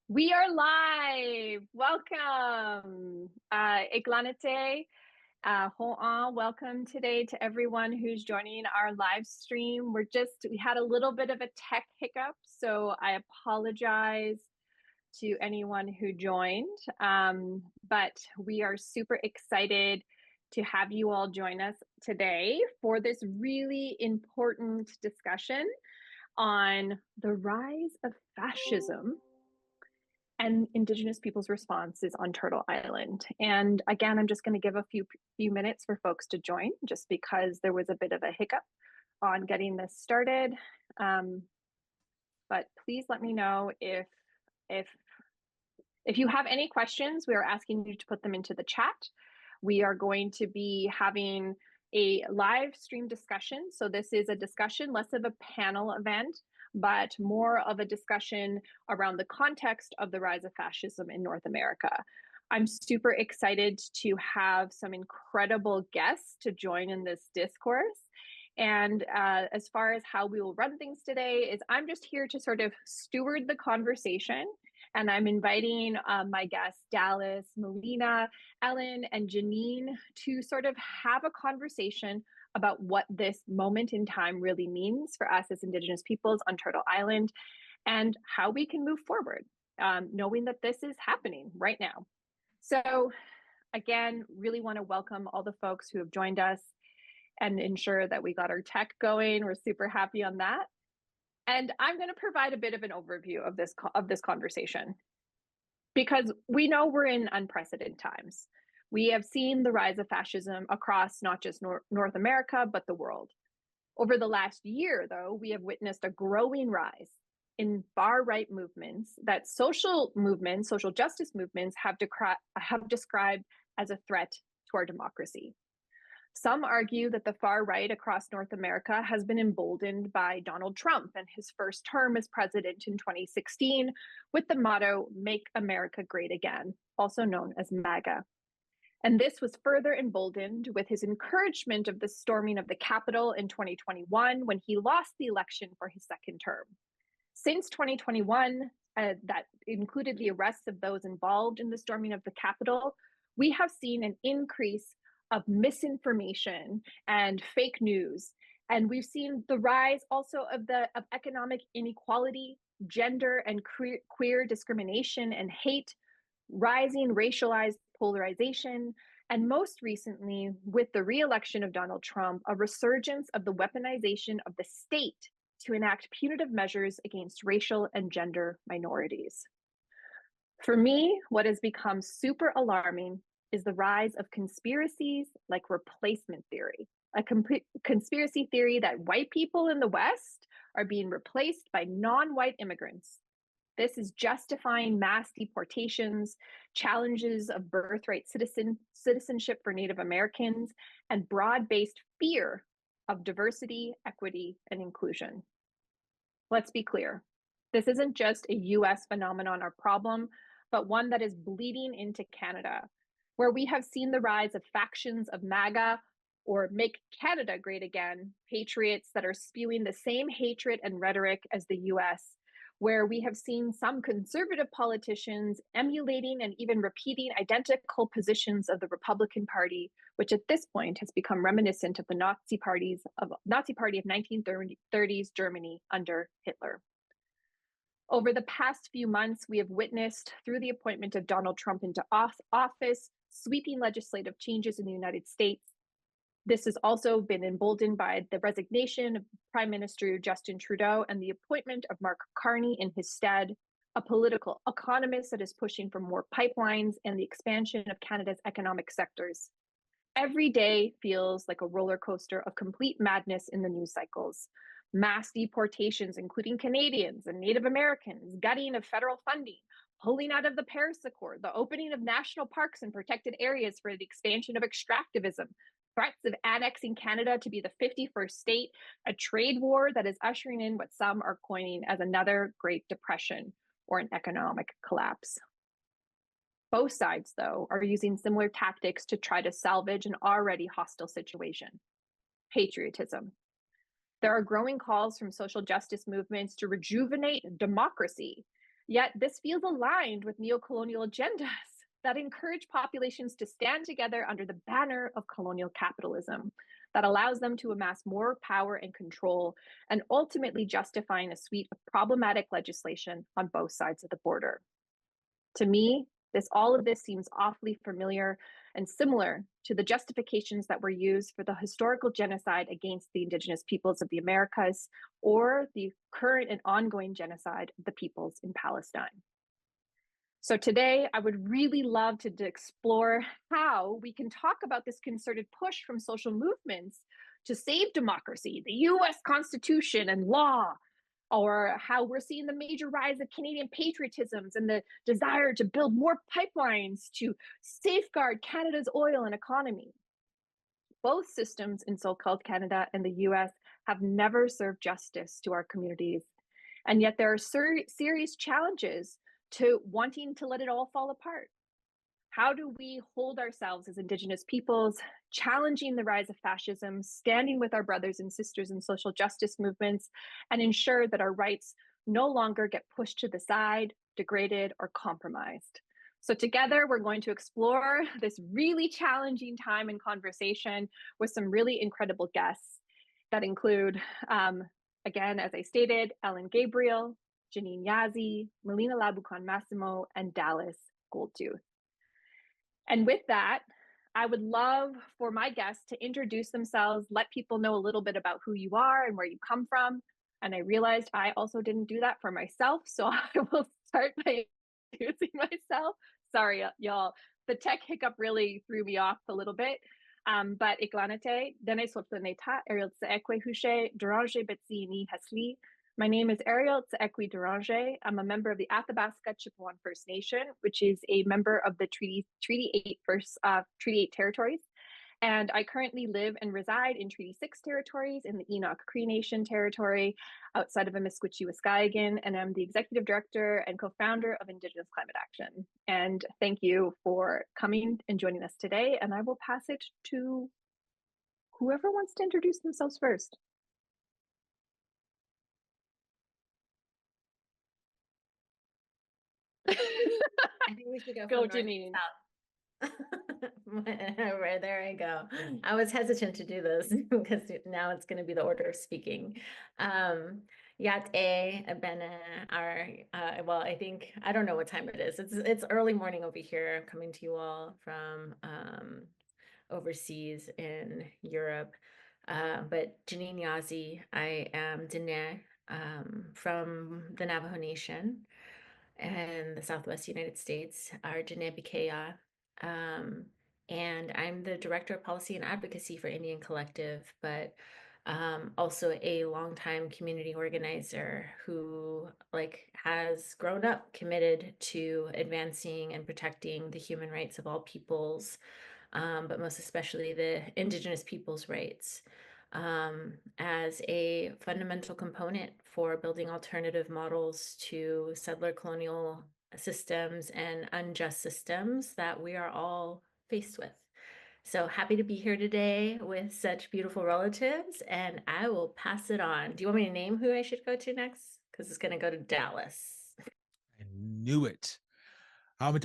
We are live. Welcome. Iglanite, Ho'an, welcome today to everyone who's joining our live stream. We had a little bit of a tech hiccup, so I apologize to anyone who joined. But we are super excited to have you all join us today for this really important discussion on the rise of fascism and Indigenous Peoples Responses on Turtle Island. And again, I'm just going to give a few minutes for folks to join, just because there was a bit of a hiccup on getting this started. But please let me know if you have any questions. We are asking you to put them into the chat. We are going to be having a live stream discussion. So this is a discussion, less of a panel event, but more of a discussion around the context of the rise of fascism in North America. I'm super excited to have some incredible guests to join in this discourse. And as far as how we will run things today is I'm just here to sort of steward the conversation. And I'm inviting my guests, Dallas, Melina, Ellen, and Janene, to sort of have a conversation about what this moment in time really means for us as Indigenous peoples on Turtle Island and how we can move forward, knowing that this is happening right now. So again, really want to welcome all the folks who have joined us and ensure that we got our tech going. We're super happy on that. And I'm going to provide a bit of an overview of this conversation, because we know we're in unprecedented times. We have seen the rise of fascism across not just North America, but the world. Over the last year, though, we have witnessed a growing rise in far-right movements that social justice movements have described as a threat to our democracy. Some argue that the far right across North America has been emboldened by Donald Trump and his first term as president in 2016 with the motto, "Make America Great Again," also known as MAGA. And this was further emboldened with his encouragement of the storming of the Capitol in 2021 when he lost the election for his second term. Since 2021, that included the arrests of those involved in the storming of the Capitol, we have seen an increase of misinformation and fake news. And we've seen the rise also of economic inequality, gender and queer discrimination and hate, rising racialized polarization, and most recently, with the re-election of Donald Trump, a resurgence of the weaponization of the state to enact punitive measures against racial and gender minorities. For me, what has become super alarming is the rise of conspiracies like replacement theory, a conspiracy theory that white people in the West are being replaced by non-white immigrants. This is justifying mass deportations, challenges of birthright citizenship for Native Americans, and broad-based fear of diversity, equity, and inclusion. Let's be clear. This isn't just a US phenomenon or problem, but one that is bleeding into Canada, where we have seen the rise of factions of MAGA, or Make Canada Great Again, patriots that are spewing the same hatred and rhetoric as the US, where we have seen some conservative politicians emulating and even repeating identical positions of the Republican Party, which at this point has become reminiscent of the Nazi Party of 1930s Germany under Hitler. Over the past few months, we have witnessed, through the appointment of Donald Trump into office, sweeping legislative changes in the United States. This has also been emboldened by the resignation of Prime Minister Justin Trudeau and the appointment of Mark Carney in his stead, a political economist that is pushing for more pipelines and the expansion of Canada's economic sectors. Every day feels like a roller coaster of complete madness in the news cycles. Mass deportations, including Canadians and Native Americans, gutting of federal funding, pulling out of the Paris Accord, the opening of national parks and protected areas for the expansion of extractivism, threats of annexing Canada to be the 51st state, a trade war that is ushering in what some are coining as another Great Depression or an economic collapse. Both sides, though, are using similar tactics to try to salvage an already hostile situation. Patriotism. There are growing calls from social justice movements to rejuvenate democracy Yet this feels aligned with neocolonial agendas that encourage populations to stand together under the banner of colonial capitalism that allows them to amass more power and control, and ultimately justifying a suite of problematic legislation on both sides of the border. To me, all of this seems awfully familiar and similar to the justifications that were used for the historical genocide against the Indigenous peoples of the Americas or the current and ongoing genocide of the peoples in Palestine. So today, I would really love to explore how we can talk about this concerted push from social movements to save democracy, the US Constitution and law, or how we're seeing the major rise of Canadian patriotisms and the desire to build more pipelines to safeguard Canada's oil and economy. Both systems in so-called Canada and the US have never served justice to our communities. And yet there are serious challenges to wanting to let it all fall apart. How do we hold ourselves as Indigenous peoples, challenging the rise of fascism, standing with our brothers and sisters in social justice movements, and ensure that our rights no longer get pushed to the side, degraded, or compromised? So together, we're going to explore this really challenging time in conversation with some really incredible guests that include, again, as I stated, Ellen Gabriel, Janene Yazzi, Melina Laboucan-Massimo, and Dallas Goldtooth. And with that, I would love for my guests to introduce themselves, let people know a little bit about who you are and where you come from. And I realized I also didn't do that for myself. So I will start by introducing myself. Sorry, y'all. The tech hiccup really threw me off a little bit. But iklanate, dene sotlaneta, Eriel Tchekwie Deranger Betsini Hasli. My name is Eriel Tchekwie Deranger. I'm a member of the Athabasca Chippewa First Nation, which is a member of the Treaty 8 territories. And I currently live and reside in Treaty 6 territories in the Enoch Cree Nation territory outside of Amiskwichi-Waskahigan, and I'm the executive director and co-founder of Indigenous Climate Action. And thank you for coming and joining us today. And I will pass it to whoever wants to introduce themselves first. I think we should go Janene. Right, there I go. I was hesitant to do this because now it's going to be the order of speaking. Yat Bene, well, I think, I don't know what time it is. It's early morning over here. I'm coming to you all from overseas in Europe. But Janene Yazzi, I am Dene from the Navajo Nation in the Southwest United States, our Janene Bikeya. And I'm the Director of Policy and Advocacy for Indian Collective, but also a longtime community organizer who has grown up committed to advancing and protecting the human rights of all peoples, but most especially the Indigenous peoples' rights, as a fundamental component for building alternative models to settler colonial systems and unjust systems that we are all faced with. So happy to be here today with such beautiful relatives, and I will pass it on. Do you want me to name who I should go to next? Because it's going to go to Dallas. I knew it. My name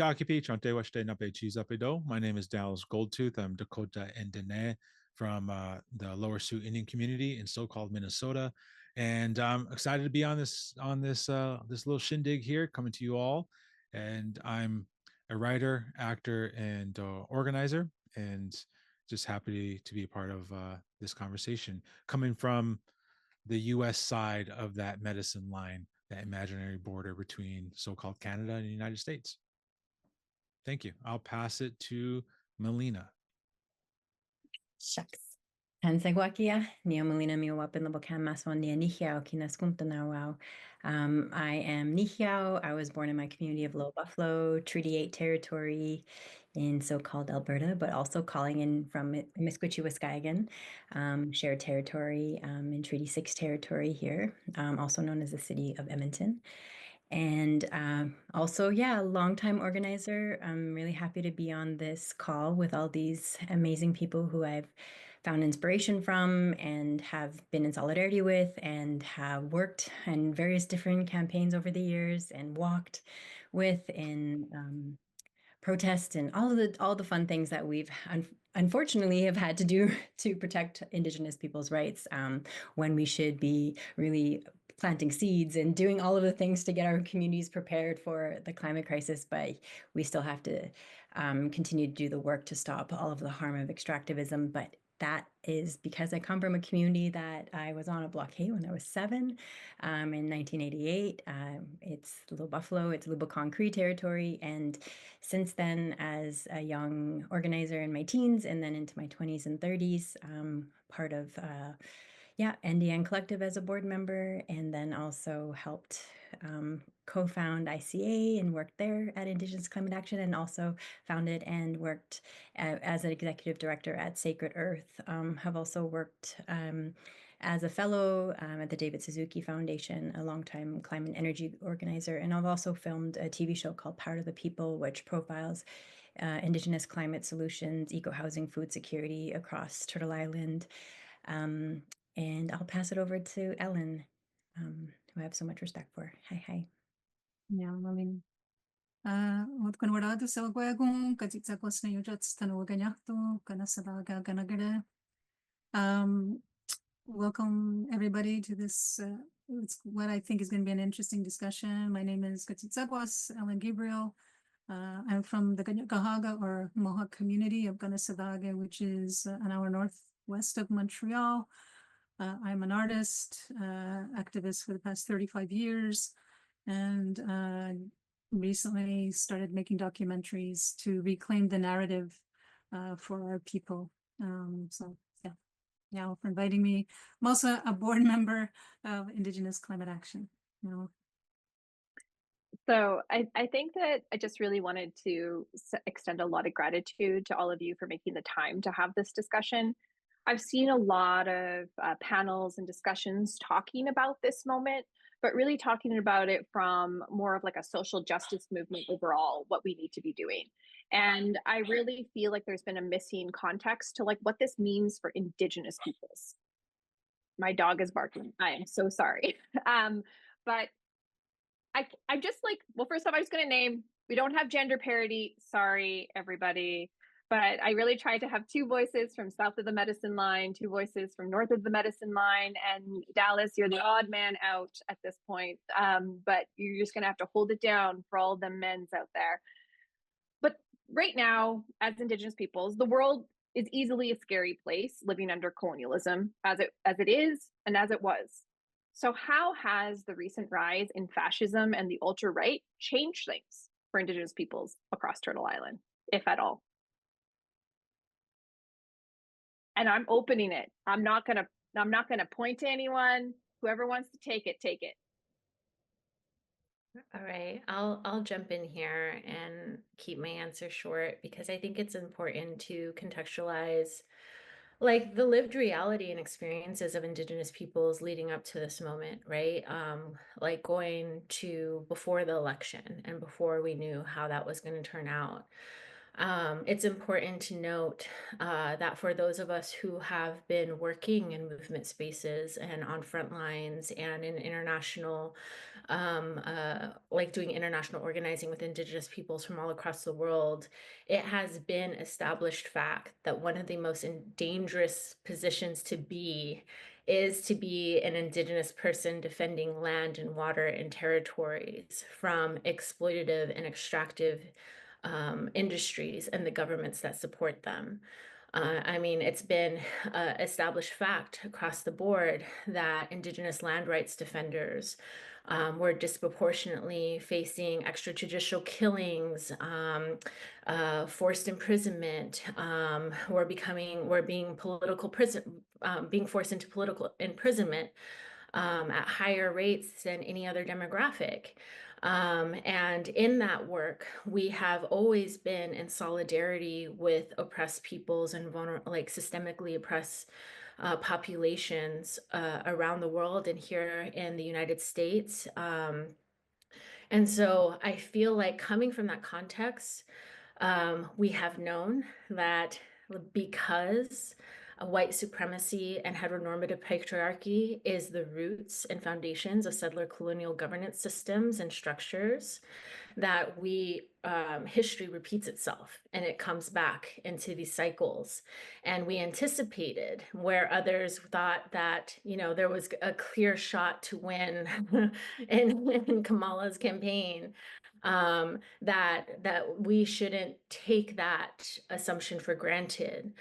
is Dallas Goldtooth. I'm Dakota and Dene from the Lower Sioux Indian community in so-called Minnesota, and I'm excited to be on this little shindig here, coming to you all. And I'm a writer, actor, and organizer, and just happy to be a part of this conversation, coming from the U.S. side of that medicine line, that imaginary border between so-called Canada and the United States. Thank you. I'll pass it to Melina. Shucks. Tansegwakia, Neo Melina Miwapin Laboucan-Massimo Nia Nihiao Kinaskumtanawao. I am Nihiao. I was born in my community of Low Buffalo, Treaty 8 territory in so-called Alberta, but also calling in from Amiskwichi-Waskahigan, shared territory in Treaty 6 territory here, also known as the city of Edmonton. And also, longtime organizer. I'm really happy to be on this call with all these amazing people who I've found inspiration from and have been in solidarity with, and have worked in various different campaigns over the years and walked with in protest and all the fun things that we've unfortunately have had to do to protect Indigenous people's rights, when we should be really planting seeds and doing all of the things to get our communities prepared for the climate crisis. But we still have to continue to do the work to stop all of the harm of extractivism. But that is because I come from a community that I was on a blockade when I was 7 in 1988. It's Little Buffalo, it's Laboucan Cree territory. And since then, as a young organizer in my teens and then into my 20s and 30s, part of NDN Collective as a board member, and then also helped co-found ICA and worked there at Indigenous Climate Action, and also founded and worked as an executive director at Sacred Earth. Have also worked as a fellow at the David Suzuki Foundation, a longtime climate and energy organizer. And I've also filmed a TV show called Power to the People, which profiles Indigenous climate solutions, eco-housing, food security across Turtle Island. And I'll pass it over to Ellen, who I have so much respect for. Hi. Yeah, Melina. Wat kan wada sa gwagong katsitsakos na yujats tanoganyakto kana sabaga ganagada. Welcome everybody to this it's what I think is going to be an interesting discussion. My name is Katsitsakwas Ellen Gabriel. I'm from the Gahaga or Mohawk community of Ganasadaga, which is an hour northwest of Montreal. I'm an artist, activist for the past 35 years, and recently started making documentaries to reclaim the narrative for our people. So yeah, for inviting me. I'm also a board member of Indigenous Climate Action. So I think that I just really wanted to extend a lot of gratitude to all of you for making the time to have this discussion. I've seen a lot of panels and discussions talking about this moment, but really talking about it from more of like a social justice movement overall, what we need to be doing. And I really feel like there's been a missing context to like what this means for Indigenous peoples. My dog is barking. I am so sorry. But I'm just like, well, first off, I'm just going to name, we don't have gender parity. Sorry, everybody. But I really tried to have 2 voices from south of the medicine line, 2 voices from north of the medicine line. And Dallas, you're the odd man out at this point. But you're just going to have to hold it down for all them men's out there. But right now, as Indigenous peoples, the world is easily a scary place living under colonialism, as it is and as it was. So how has the recent rise in fascism and the ultra-right changed things for Indigenous peoples across Turtle Island, if at all? And I'm opening it. I'm not gonna point to anyone. Whoever wants to take it, take it. All right, I'll jump in here and keep my answer short because I think it's important to contextualize like the lived reality and experiences of Indigenous peoples leading up to this moment, right? Like going to before the election and before we knew how that was going to turn out. It's important to note that for those of us who have been working in movement spaces and on front lines and in international, like doing international organizing with Indigenous peoples from all across the world, it has been established fact that one of the most dangerous positions to be is to be an Indigenous person defending land and water and territories from exploitative and extractive industries and the governments that support them. I mean, it's been established fact across the board that Indigenous land rights defenders were disproportionately facing extrajudicial killings, forced imprisonment, were being being forced into political imprisonment at higher rates than any other demographic. And in that work, we have always been in solidarity with oppressed peoples and like systemically oppressed populations around the world and here in the United States. And so I feel like coming from that context, we have known that because white supremacy and heteronormative patriarchy is the roots and foundations of settler colonial governance systems and structures, that history repeats itself and it comes back into these cycles. And we anticipated, where others thought that, there was a clear shot to win in Kamala's campaign, that we shouldn't take that assumption for granted.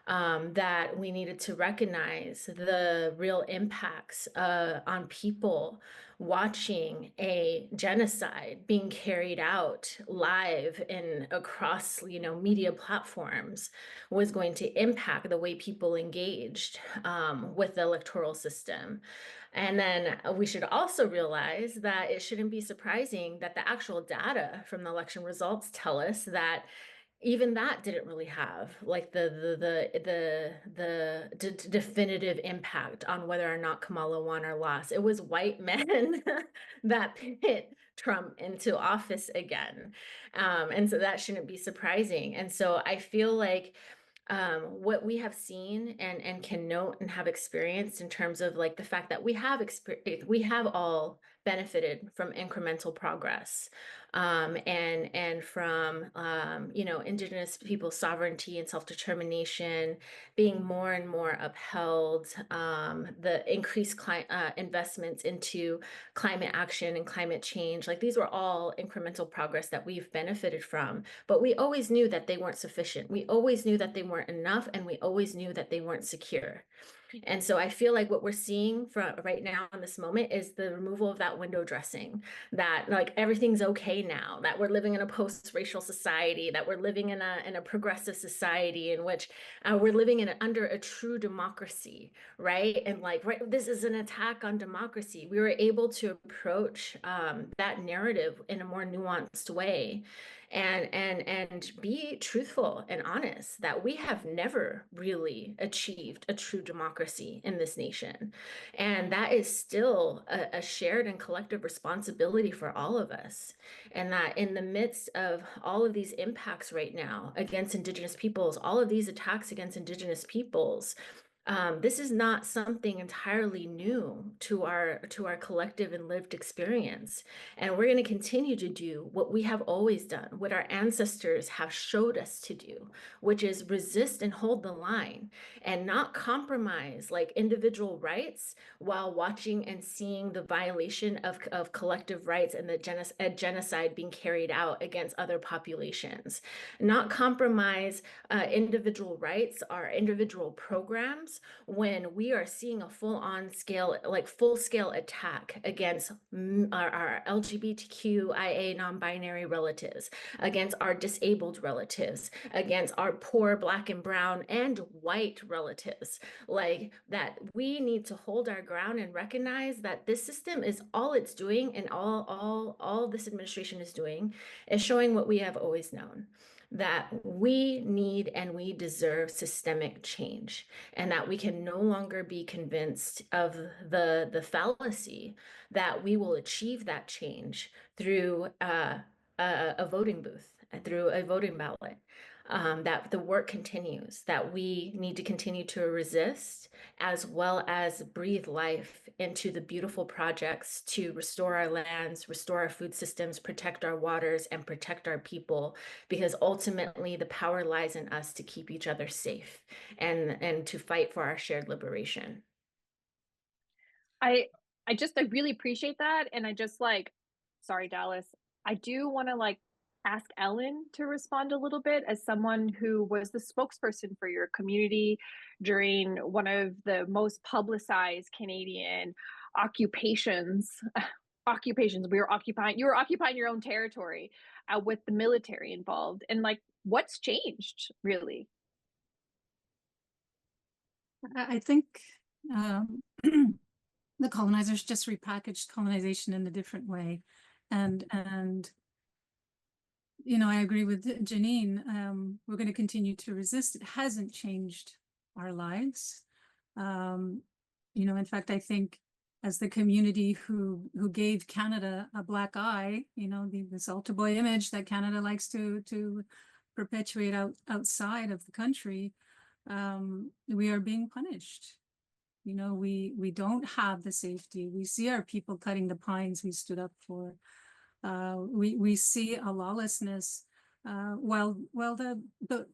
That we needed to recognize the real impacts on people watching a genocide being carried out live and across, media platforms was going to impact the way people engaged with the electoral system. And then we should also realize that it shouldn't be surprising that the actual data from the election results tell us that even that didn't really have like the definitive impact on whether or not Kamala won or lost. It was white men that put Trump into office again. And so that shouldn't be surprising. And so I feel like what we have seen and can note and have experienced in terms of like the fact that we have all benefited from incremental progress, and from Indigenous people's sovereignty and self-determination being more and more upheld, the increased investments into climate action and climate change. Like these were all incremental progress that we've benefited from, but we always knew that they weren't sufficient. We always knew that they weren't enough, and we always knew that they weren't secure. And so I feel like what we're seeing from right now in this moment is the removal of that window dressing, that like everything's okay now, that we're living in a post-racial society, that we're living in a progressive society in which we're living under a true democracy, right? And like, right, this is an attack on democracy. We were able to approach that narrative in a more nuanced way, and be truthful and honest that we have never really achieved a true democracy in this nation. And that is still a shared and collective responsibility for all of us. And that in the midst of all of these impacts right now against Indigenous peoples, all of these attacks against Indigenous peoples, this is not something entirely new to our collective and lived experience. And we're going to continue to do what we have always done, what our ancestors have showed us to do, which is resist and hold the line and not compromise like individual rights while watching and seeing the violation of collective rights and the genocide being carried out against other populations. Not compromise individual rights, our individual programs, when we are seeing a full-scale attack against our LGBTQIA non-binary relatives, against our disabled relatives, against our poor Black and brown and white relatives, like that. We need to hold our ground and recognize that this system is all it's doing, and all this administration is doing is showing what we have always known, that we need and we deserve systemic change, and that we can no longer be convinced of the fallacy that we will achieve that change through a voting booth, through a voting ballot. That the work continues, that we need to continue to resist, as well as breathe life into the beautiful projects to restore our lands, restore our food systems, protect our waters, and protect our people, because ultimately the power lies in us to keep each other safe and to fight for our shared liberation. I really appreciate that. And I just sorry, Dallas, I do want to ask Ellen to respond a little bit, as someone who was the spokesperson for your community during one of the most publicized Canadian occupations. You were occupying your own territory with the military involved. And what's changed, really? I think the colonizers just repackaged colonization in a different way. And I agree with Janene. We're going to continue to resist. It hasn't changed our lives. In fact, I think as the community who gave Canada a black eye, this altar boy image that Canada likes to perpetuate outside of the country, we are being punished. You know, we don't have the safety. We see our people cutting the pines we stood up for. We see a lawlessness, while the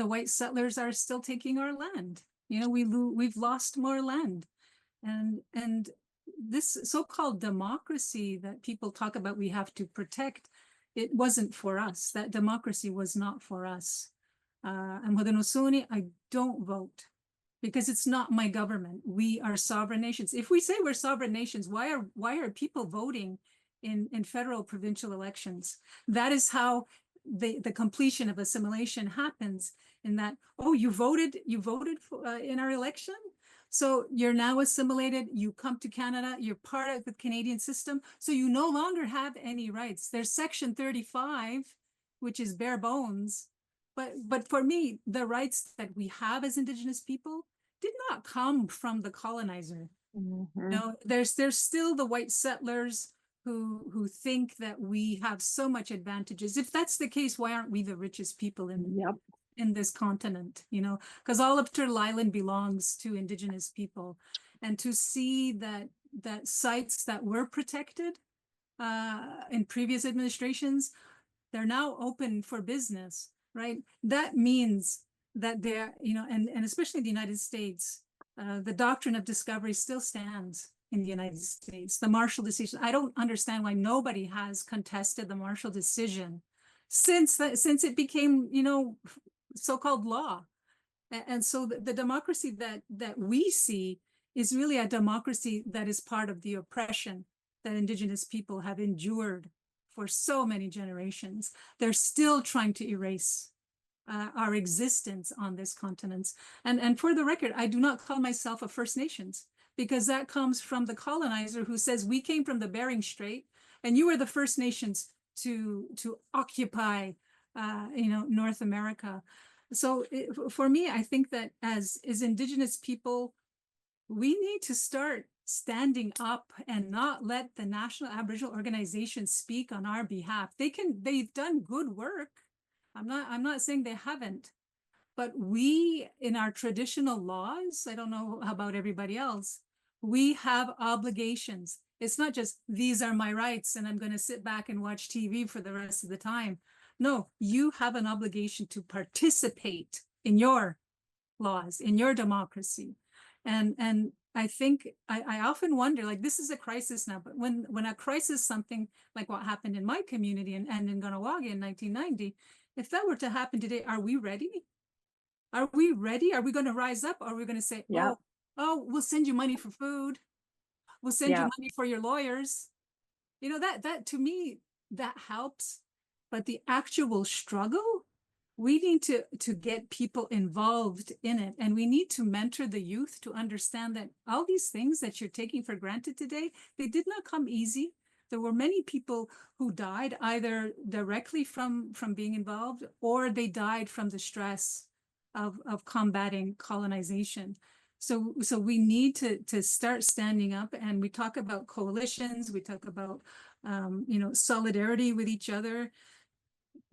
white settlers are still taking our land. You know, we've lost more land, and this so-called democracy that people talk about we have to protect, it wasn't for us. That democracy was not for us. And Haudenosaunee, I don't vote because it's not my government. We are sovereign nations. If we say we're sovereign nations, why are people voting in federal provincial elections? That is how the completion of assimilation happens, in that, oh, you voted for, in our election, so you're now assimilated, you come to Canada, you're part of the Canadian system, so you no longer have any rights. There's Section 35, which is bare bones, but for me, the rights that we have as Indigenous people did not come from the colonizer. Mm-hmm. No, there's still the white settlers who think that we have so much advantages. If that's the case, why aren't we the richest people in this continent? You know, because all of Turtle Island belongs to Indigenous people, and to see that sites that were protected in previous administrations, they're now open for business, right? That means that they're, you know, and especially in the United States, the doctrine of discovery still stands in the United States. The Marshall decision, I don't understand why nobody has contested the Marshall decision since it became, you know, so-called law. And so the democracy that we see is really a democracy that is part of the oppression that Indigenous people have endured for so many generations. They're still trying to erase our existence on this continent. And for the record, I do not call myself a First Nations, because that comes from the colonizer who says we came from the Bering Strait and you were the First Nations to occupy you know, North America. So for me, I think that as Indigenous people, we need to start standing up and not let the National Aboriginal Organization speak on our behalf. They've done good work. I'm not saying they haven't, but we, in our traditional laws, I don't know about everybody else, we have obligations. It's not just, these are my rights and I'm going to sit back and watch TV for the rest of the time. No, you have an obligation to participate in your laws, in your democracy. And I think I often wonder, like, this is a crisis now, but when a crisis, something like what happened in my community and in Kahnawake in 1990, if that were to happen today, are we ready? Are we ready? Are we going to rise up? Or are we going to say, oh, we'll send you money for food. We'll send you money for your lawyers. You know, that to me, that helps. But the actual struggle, we need to get people involved in it. And we need to mentor the youth to understand that all these things that you're taking for granted today, they did not come easy. There were many people who died either directly from being involved, or they died from the stress of combating colonization. So we need to start standing up, and we talk about coalitions, we talk about you know, solidarity with each other.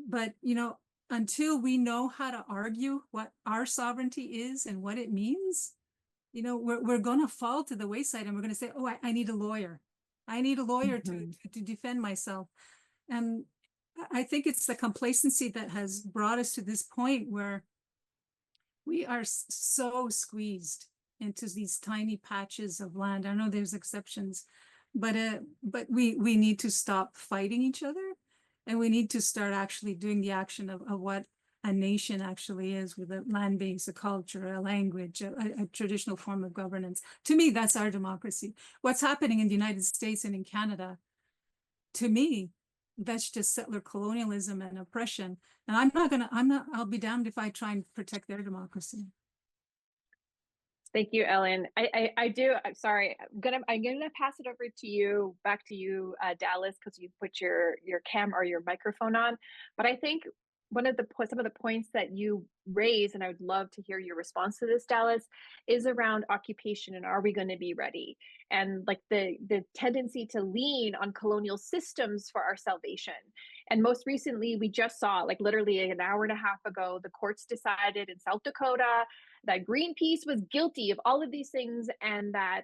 But, you know, until we know how to argue what our sovereignty is and what it means, you know, we're going to fall to the wayside, and we're going to say, oh, I need a lawyer. I need a lawyer to defend myself. And I think it's the complacency that has brought us to this point where we are so squeezed into these tiny patches of land. I know there's exceptions, but we need to stop fighting each other, and we need to start actually doing the action of what a nation actually is, with a land base, a culture, a language, a traditional form of governance. To me, that's our democracy. What's happening in the United States and in Canada, to me, that's just settler colonialism and oppression. And I'll be damned if I try and protect their democracy. Thank you, Ellen. I'm sorry. I'm gonna pass it over to you, back to you, Dallas, because you put your cam or your microphone on. But I think some of the points that you raise, and I would love to hear your response to this, Dallas, is around occupation and are we going to be ready? And like the tendency to lean on colonial systems for our salvation. And most recently, we just saw, like literally an hour and a half ago, the courts decided in South Dakota that Greenpeace was guilty of all of these things, and that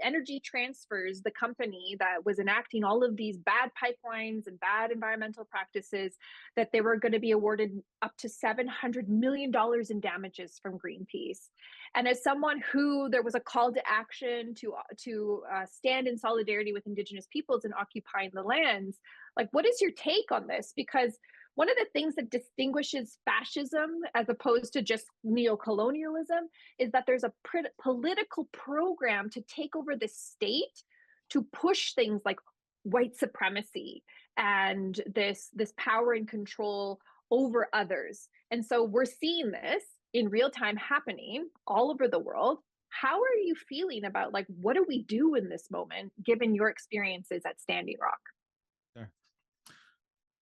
Energy Transfers, the company that was enacting all of these bad pipelines and bad environmental practices, that they were going to be awarded up to $700 million in damages from Greenpeace. And as someone who there was a call to action to stand in solidarity with Indigenous peoples in occupying the lands, like, what is your take on this? Because one of the things that distinguishes fascism as opposed to just neocolonialism is that there's a political program to take over the state to push things like white supremacy and this power and control over others. And so we're seeing this in real time happening all over the world. How are you feeling about, like, what do we do in this moment, given your experiences at Standing Rock? Sure.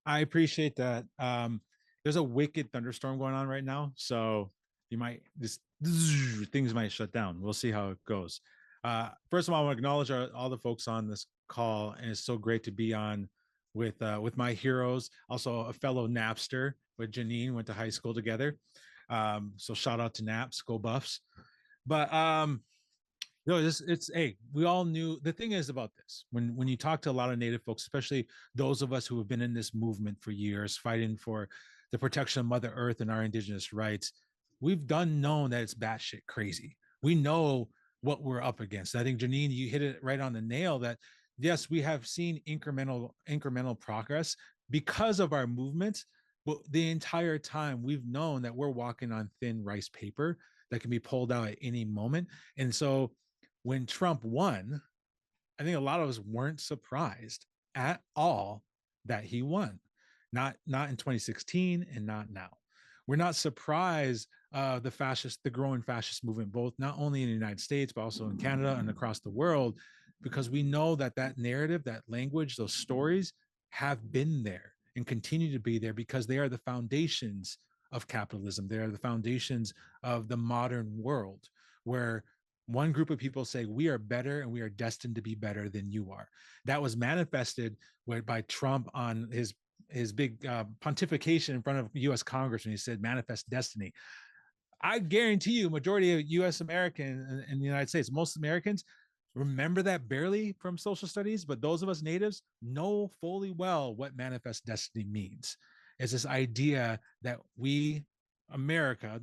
I appreciate that. There's a wicked thunderstorm going on right now, so you might things might shut down. We'll see how it goes. First of all, I want to acknowledge all the folks on this call, and it's so great to be on with my heroes. Also, a fellow Napster with Janene, went to high school together. So shout out to Naps, go Buffs. But no, hey, we all knew. The thing is about this, when you talk to a lot of Native folks, especially those of us who have been in this movement for years, fighting for the protection of Mother Earth and our Indigenous rights, we've known that it's batshit crazy. We know what we're up against. I think, Janene, you hit it right on the nail that yes, we have seen incremental progress because of our movement, but the entire time we've known that we're walking on thin rice paper that can be pulled out at any moment. And so when Trump won, I think a lot of us weren't surprised at all that he won. Not in 2016 and not now. We're not surprised the growing fascist movement, both not only in the United States, but also in Canada and across the world, because we know that narrative, that language, those stories have been there and continue to be there because they are the foundations of capitalism. They are the foundations of the modern world, where one group of people say we are better and we are destined to be better than you are. That was manifested by Trump on his big pontification in front of U.S. Congress when he said manifest destiny. I guarantee you, majority of U.S. Americans in the United States, most Americans remember that barely from social studies, but those of us natives know fully well what manifest destiny means. It's this idea that America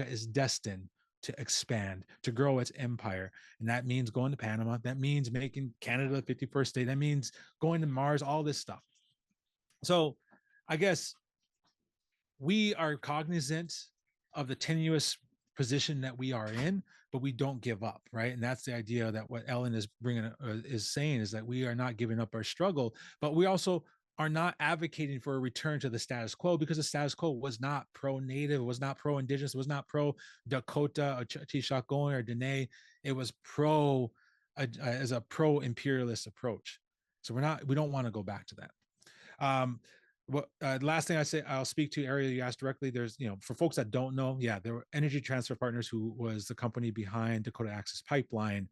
is destined to expand, to grow its empire. And that means going to Panama. That means making Canada the 51st state. That means going to Mars, all this stuff. So I guess we are cognizant of the tenuous position that we are in, but we don't give up, right? And that's the idea that what Ellen is saying is that we are not giving up our struggle, but we also are not advocating for a return to the status quo, because the status quo was not pro-Native, it was not pro-Indigenous, it was not pro-Dakota or Tishakoan or Dene. It was as a pro-imperialist approach. So we don't want to go back to that. Last thing I'll speak to, Eriel, you asked directly. There's, for folks that don't know, there were Energy Transfer Partners, who was the company behind Dakota Access Pipeline,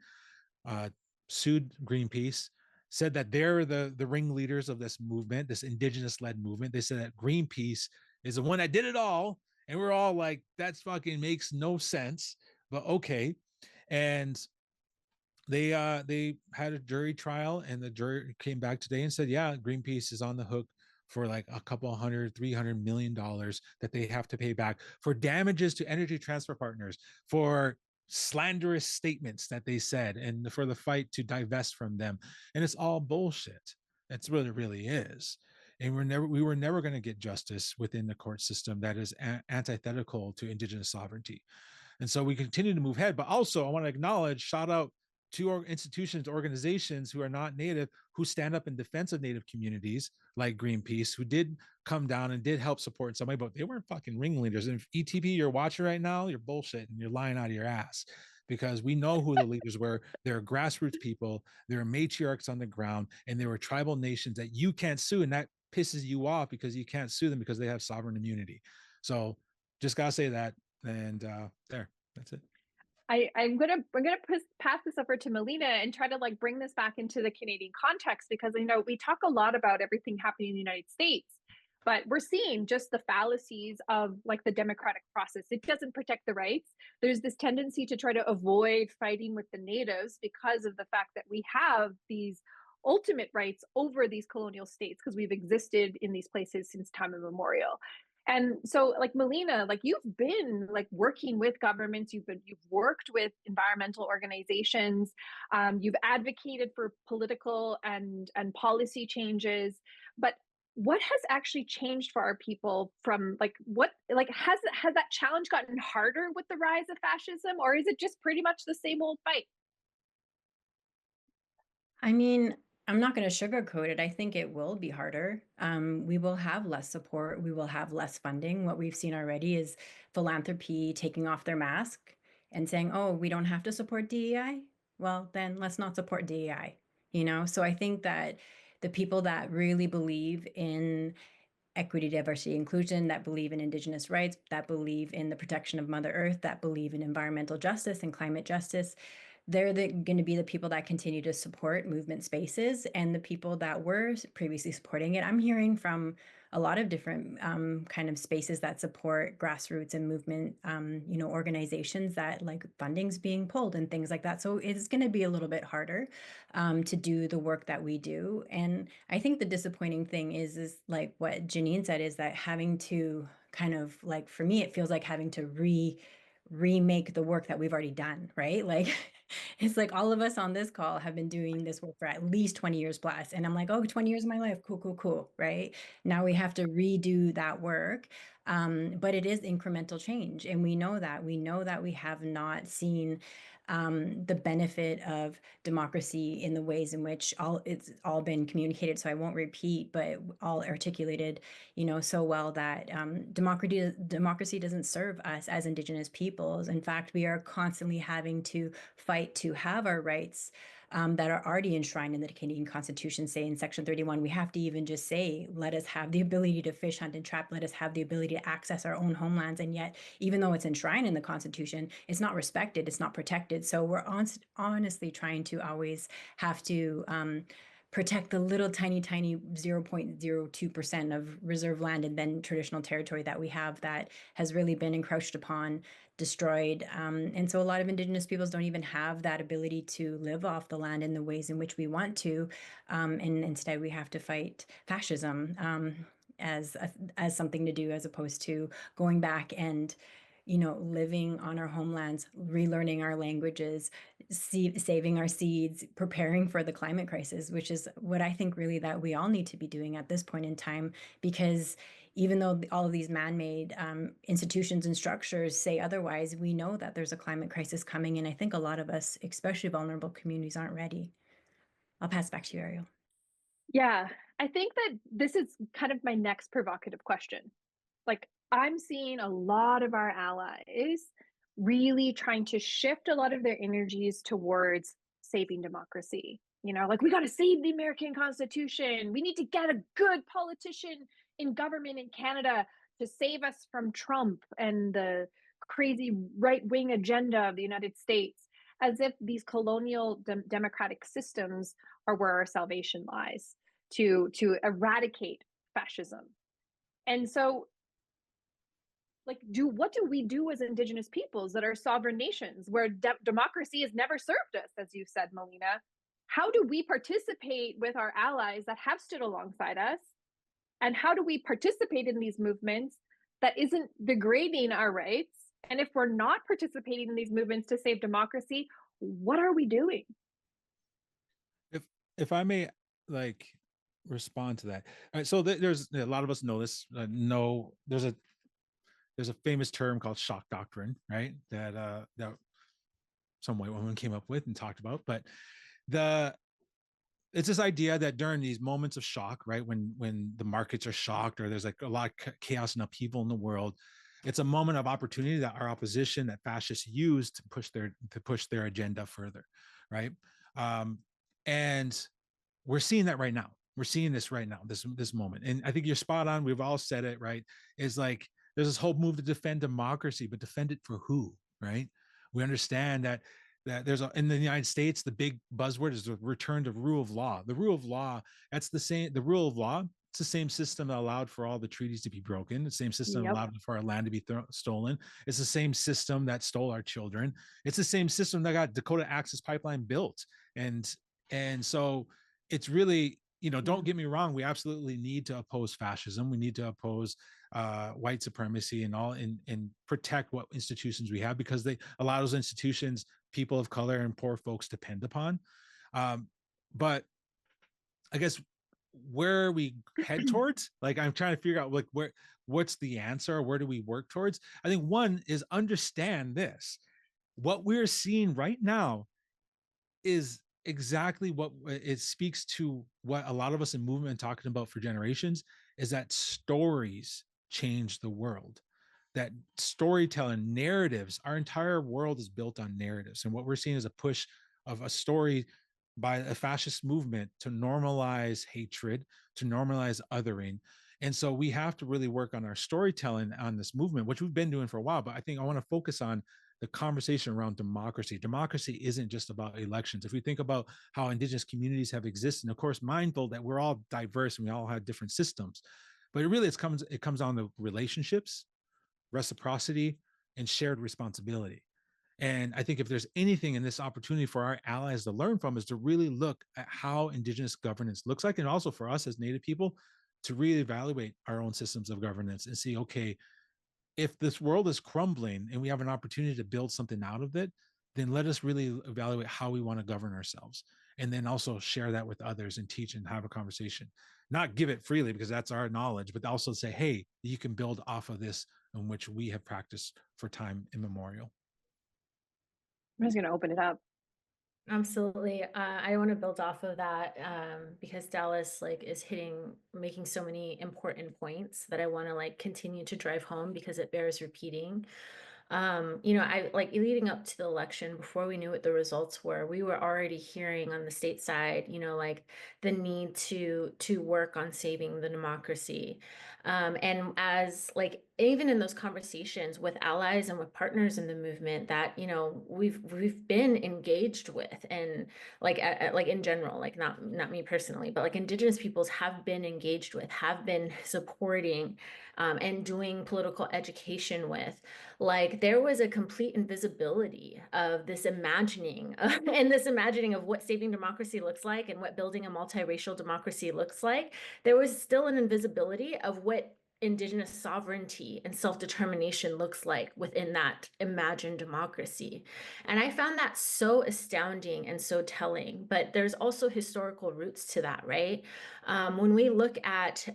sued Greenpeace, said that they're the ringleaders of this movement, this indigenous-led movement. They said that Greenpeace is the one that did it all. And we're all like, that's fucking makes no sense, but okay. And they had a jury trial, and the jury came back today and said, yeah, Greenpeace is on the hook for like a couple $300 million that they have to pay back for damages to Energy Transfer Partners, for slanderous statements that they said, and for the fight to divest from them. And it's all bullshit. That's what it really is. And we were never going to get justice within the court system that is antithetical to Indigenous sovereignty. And so we continue to move ahead. But also I want to acknowledge, shout out to institutions, organizations who are not Native, who stand up in defense of Native communities, like Greenpeace, who did come down and did help support in some way, but they weren't fucking ringleaders. And if ETP you're watching right now, you're bullshit and you're lying out of your ass, because we know who the leaders were. They're grassroots people, they're matriarchs on the ground, and there were tribal nations that you can't sue, and that pisses you off because you can't sue them because they have sovereign immunity. So just gotta say that, and that's it. I'm gonna pass this over to Melina and try to like bring this back into the Canadian context, because we talk a lot about everything happening in the United States, But we're seeing just the fallacies of like the democratic process. It doesn't protect the rights. There's this tendency to try to avoid fighting with the natives because of the fact that we have these ultimate rights over these colonial states because we've existed in these places since time immemorial. And so like Melina, like you've been like working with governments, you've worked with environmental organizations, you've advocated for political and policy changes, but what has actually changed for our people from like what like has that challenge gotten harder with the rise of fascism, or is it just pretty much the same old fight? I mean, I'm not going to sugarcoat it. I think it will be harder. We will have less support. We will have less funding. What we've seen already is philanthropy taking off their mask and saying, oh, we don't have to support DEI. Well, then let's not support DEI, you know? So I think that the people that really believe in equity, diversity, inclusion, that believe in Indigenous rights, that believe in the protection of Mother Earth, that believe in environmental justice and climate justice, they're going to be the people that continue to support movement spaces, and the people that were previously supporting it. I'm hearing from a lot of different kind of spaces that support grassroots and movement, you know, organizations that like funding's being pulled and things like that. So it's going to be a little bit harder to do the work that we do. And I think the disappointing thing is like what Janene said, is that having to kind of like, for me, it feels like having to remake the work that we've already done, right? Like it's like all of us on this call have been doing this work for at least 20 years plus. And I'm like, oh, 20 years of my life. Cool, cool, cool. Right. Now we have to redo that work. But it is incremental change. And we know that we have not seen the benefit of democracy in the ways in which it's all been communicated. So I won't repeat, but all articulated, you know, so well that democracy doesn't serve us as Indigenous peoples. In fact, we are constantly having to fight to have our rights that are already enshrined in the Canadian Constitution. Say in Section 31, we have to even just say, let us have the ability to fish, hunt, and trap. Let us have the ability to access our own homelands. And yet, even though it's enshrined in the Constitution, it's not respected, it's not protected. So we're honestly trying to always have to protect the little tiny 0.02% of reserve land and then traditional territory that we have that has really been encroached upon, destroyed. And so a lot of Indigenous peoples don't even have that ability to live off the land in the ways in which we want to. And instead we have to fight fascism as something to do, as opposed to going back and, you know, living on our homelands, relearning our languages, saving our seeds, preparing for the climate crisis, which is what I think really that we all need to be doing at this point in time. Because even though all of these man-made institutions and structures say otherwise, we know that there's a climate crisis coming. And I think a lot of us, especially vulnerable communities, aren't ready. I'll pass back to you, Eriel. Yeah, I think that this is kind of my next provocative question. Like, I'm seeing a lot of our allies really trying to shift a lot of their energies towards saving democracy. You know, like, we got to save the American Constitution. We need to get a good politician in government in Canada to save us from Trump and the crazy right-wing agenda of the United States, as if these colonial democratic systems are where our salvation lies, to eradicate fascism. And so, like, what do we do as Indigenous peoples that are sovereign nations where democracy has never served us, as you said, Melina? How do we participate with our allies that have stood alongside us? And how do we participate in these movements that isn't degrading our rights? And if we're not participating in these movements to save democracy, what are we doing? If I may, like, respond to that. All right, so there's a lot of us know this. There's a famous term called shock doctrine, right? That some white woman came up with and talked about. But it's this idea that during these moments of shock, right, when the markets are shocked or there's like a lot of chaos and upheaval in the world, it's a moment of opportunity that our opposition, that fascists use to push their agenda further, right? And we're seeing that right now. We're seeing this right now, this moment. And I think you're spot on. We've all said it, right? Is like, there's this whole move to defend democracy, but defend it for who, right? We understand that in the United States, the big buzzword is the return to rule of law. The rule of law, that's the same. The rule of law It's the same system that allowed for all the treaties to be broken. The same system Yep. allowed for our land to be stolen. It's the same system that stole our children. It's the same system that got Dakota Access Pipeline built. And so it's really, you know, don't get me wrong, we absolutely need to oppose fascism. We need to oppose white supremacy and all, and protect what institutions we have, because they allow those institutions people of color and poor folks depend upon. But I guess where we head towards, like, I'm trying to figure out like what's the answer, where do we work towards? I think one is understand this. What we're seeing right now is exactly what it speaks to, what a lot of us in movement talking about for generations, is that stories change the world. That storytelling, narratives, our entire world is built on narratives. And what we're seeing is a push of a story by a fascist movement to normalize hatred, to normalize othering. And so we have to really work on our storytelling on this movement, which we've been doing for a while. But I think I want to focus on the conversation around democracy. Democracy isn't just about elections. If we think about how Indigenous communities have existed, and of course, mindful that we're all diverse and we all have different systems, but it comes on the relationships, reciprocity, and shared responsibility. And I think if there's anything in this opportunity for our allies to learn from, is to really look at how Indigenous governance looks like, and also for us as Native people to really evaluate our own systems of governance and see, okay, if this world is crumbling and we have an opportunity to build something out of it, then let us really evaluate how we want to govern ourselves. And then also share that with others and teach and have a conversation. Not give it freely because that's our knowledge, but also say, hey, you can build off of this in which we have practiced for time immemorial. I'm just going to open it up. Absolutely. I want to build off of that because Dallas is making so many important points that I want to continue to drive home because it bears repeating. I leading up to the election, before we knew what the results were, we were already hearing on the state side, the need to work on saving the democracy. And as even in those conversations with allies and with partners in the movement that, we've been engaged with, and in general, not me personally, but Indigenous peoples have been engaged with, have been supporting, and doing political education with, there was a complete invisibility of this imagining and this imagining of what saving democracy looks like and what building a multiracial democracy looks like. There was still an invisibility of what Indigenous sovereignty and self-determination looks like within that imagined democracy. And I found that so astounding and so telling, but there's also historical roots to that, right? When we look at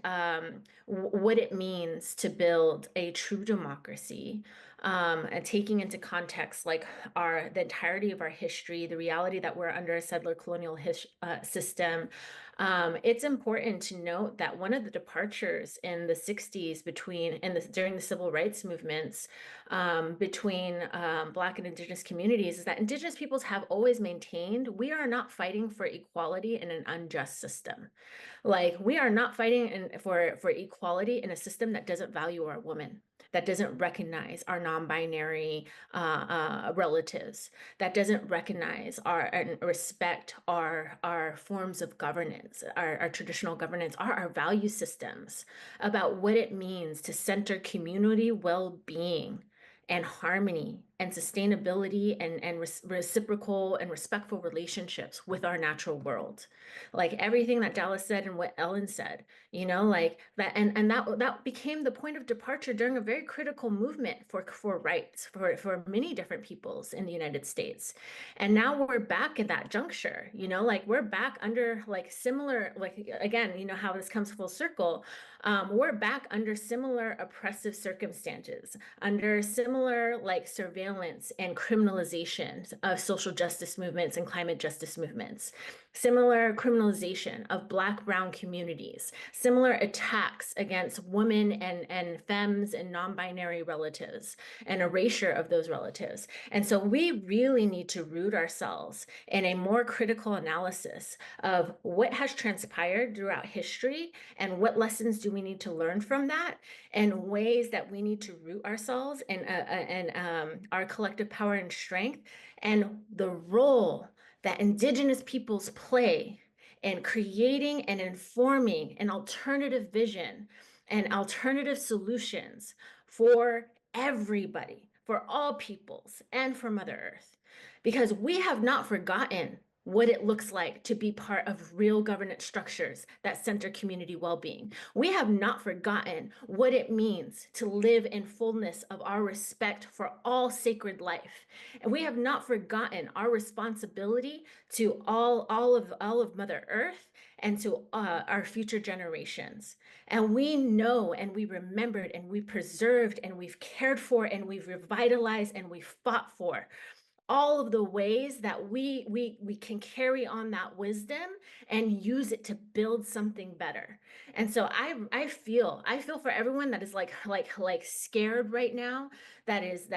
what it means to build a true democracy, and taking into context the entirety of our history, the reality that we're under a settler colonial system, it's important to note that one of the departures in the 60s during the civil rights movements between Black and Indigenous communities is that Indigenous peoples have always maintained we are not fighting for equality in an unjust system. We are not fighting for equality in a system that doesn't value our women, that doesn't recognize our non-binary relatives, that doesn't recognize and respect our forms of governance, our traditional governance, our value systems about what it means to center community well-being and harmony and sustainability and reciprocal and respectful relationships with our natural world. Everything that Dallas said and what Ellen said, that, and that became the point of departure during a very critical movement for rights for many different peoples in the United States. And now we're back at that juncture, we're back under similar, again, how this comes full circle. We're back under similar oppressive circumstances, under similar surveillance and criminalization of social justice movements and climate justice movements, similar criminalization of Black, brown communities, similar attacks against women and femmes and non-binary relatives, and erasure of those relatives. And so we really need to root ourselves in a more critical analysis of what has transpired throughout history and what lessons do we need to learn from that, and ways that we need to root ourselves in our collective power and strength, and the role that Indigenous peoples play and creating and informing an alternative vision and alternative solutions for everybody, for all peoples, and for Mother Earth. Because we have not forgotten what it looks like to be part of real governance structures that center community well-being. We have not forgotten what it means to live in fullness of our respect for all sacred life. And we have not forgotten our responsibility to all of Mother Earth and to our future generations. And we know and we remembered and we preserved and we've cared for and we've revitalized and we've fought for all of the ways that we can carry on that wisdom and use it to build something better. And so I feel for everyone that is like scared right now, that is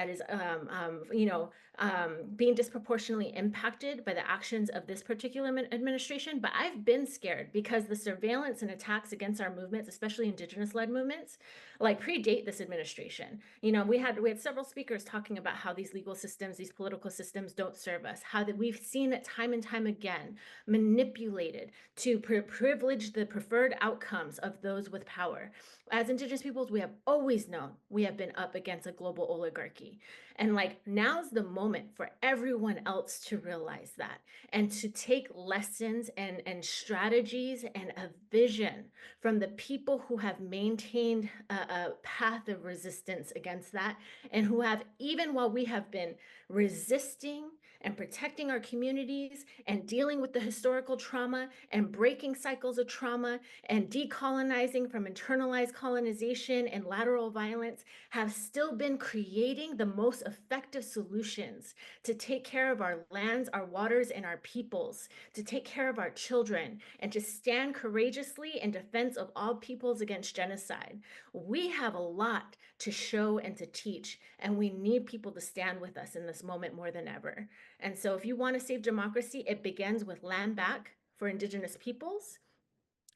being disproportionately impacted by the actions of this particular administration. But I've been scared because the surveillance and attacks against our movements, especially Indigenous-led movements, like predate this administration. We had several speakers talking about how these legal systems, these political systems don't serve us, how that we've seen it time and time again manipulated to privilege the preferred outcomes of those with power. As Indigenous peoples, we have always known we have been up against a global oligarchy. And now's the moment for everyone else to realize that and to take lessons and strategies and a vision from the people who have maintained a path of resistance against that, and who have, even while we have been resisting and protecting our communities and dealing with the historical trauma and breaking cycles of trauma and decolonizing from internalized colonization and lateral violence, have still been creating the most effective solutions to take care of our lands, our waters, and our peoples, to take care of our children, and to stand courageously in defense of all peoples against genocide. We have a lot to show and to teach, and we need people to stand with us in this moment more than ever. And so if you want to save democracy, it begins with land back for Indigenous peoples.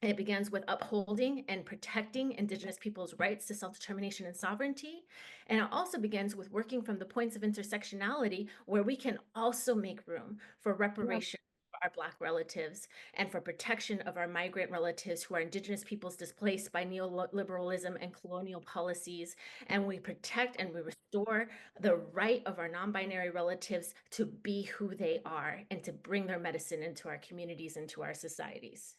It begins with upholding and protecting Indigenous peoples' rights to self-determination and sovereignty. And it also begins with working from the points of intersectionality where we can also make room for reparation for our Black relatives and for protection of our migrant relatives who are Indigenous peoples displaced by neoliberalism and colonial policies. And we protect and we restore the right of our non-binary relatives to be who they are and to bring their medicine into our communities, into our societies.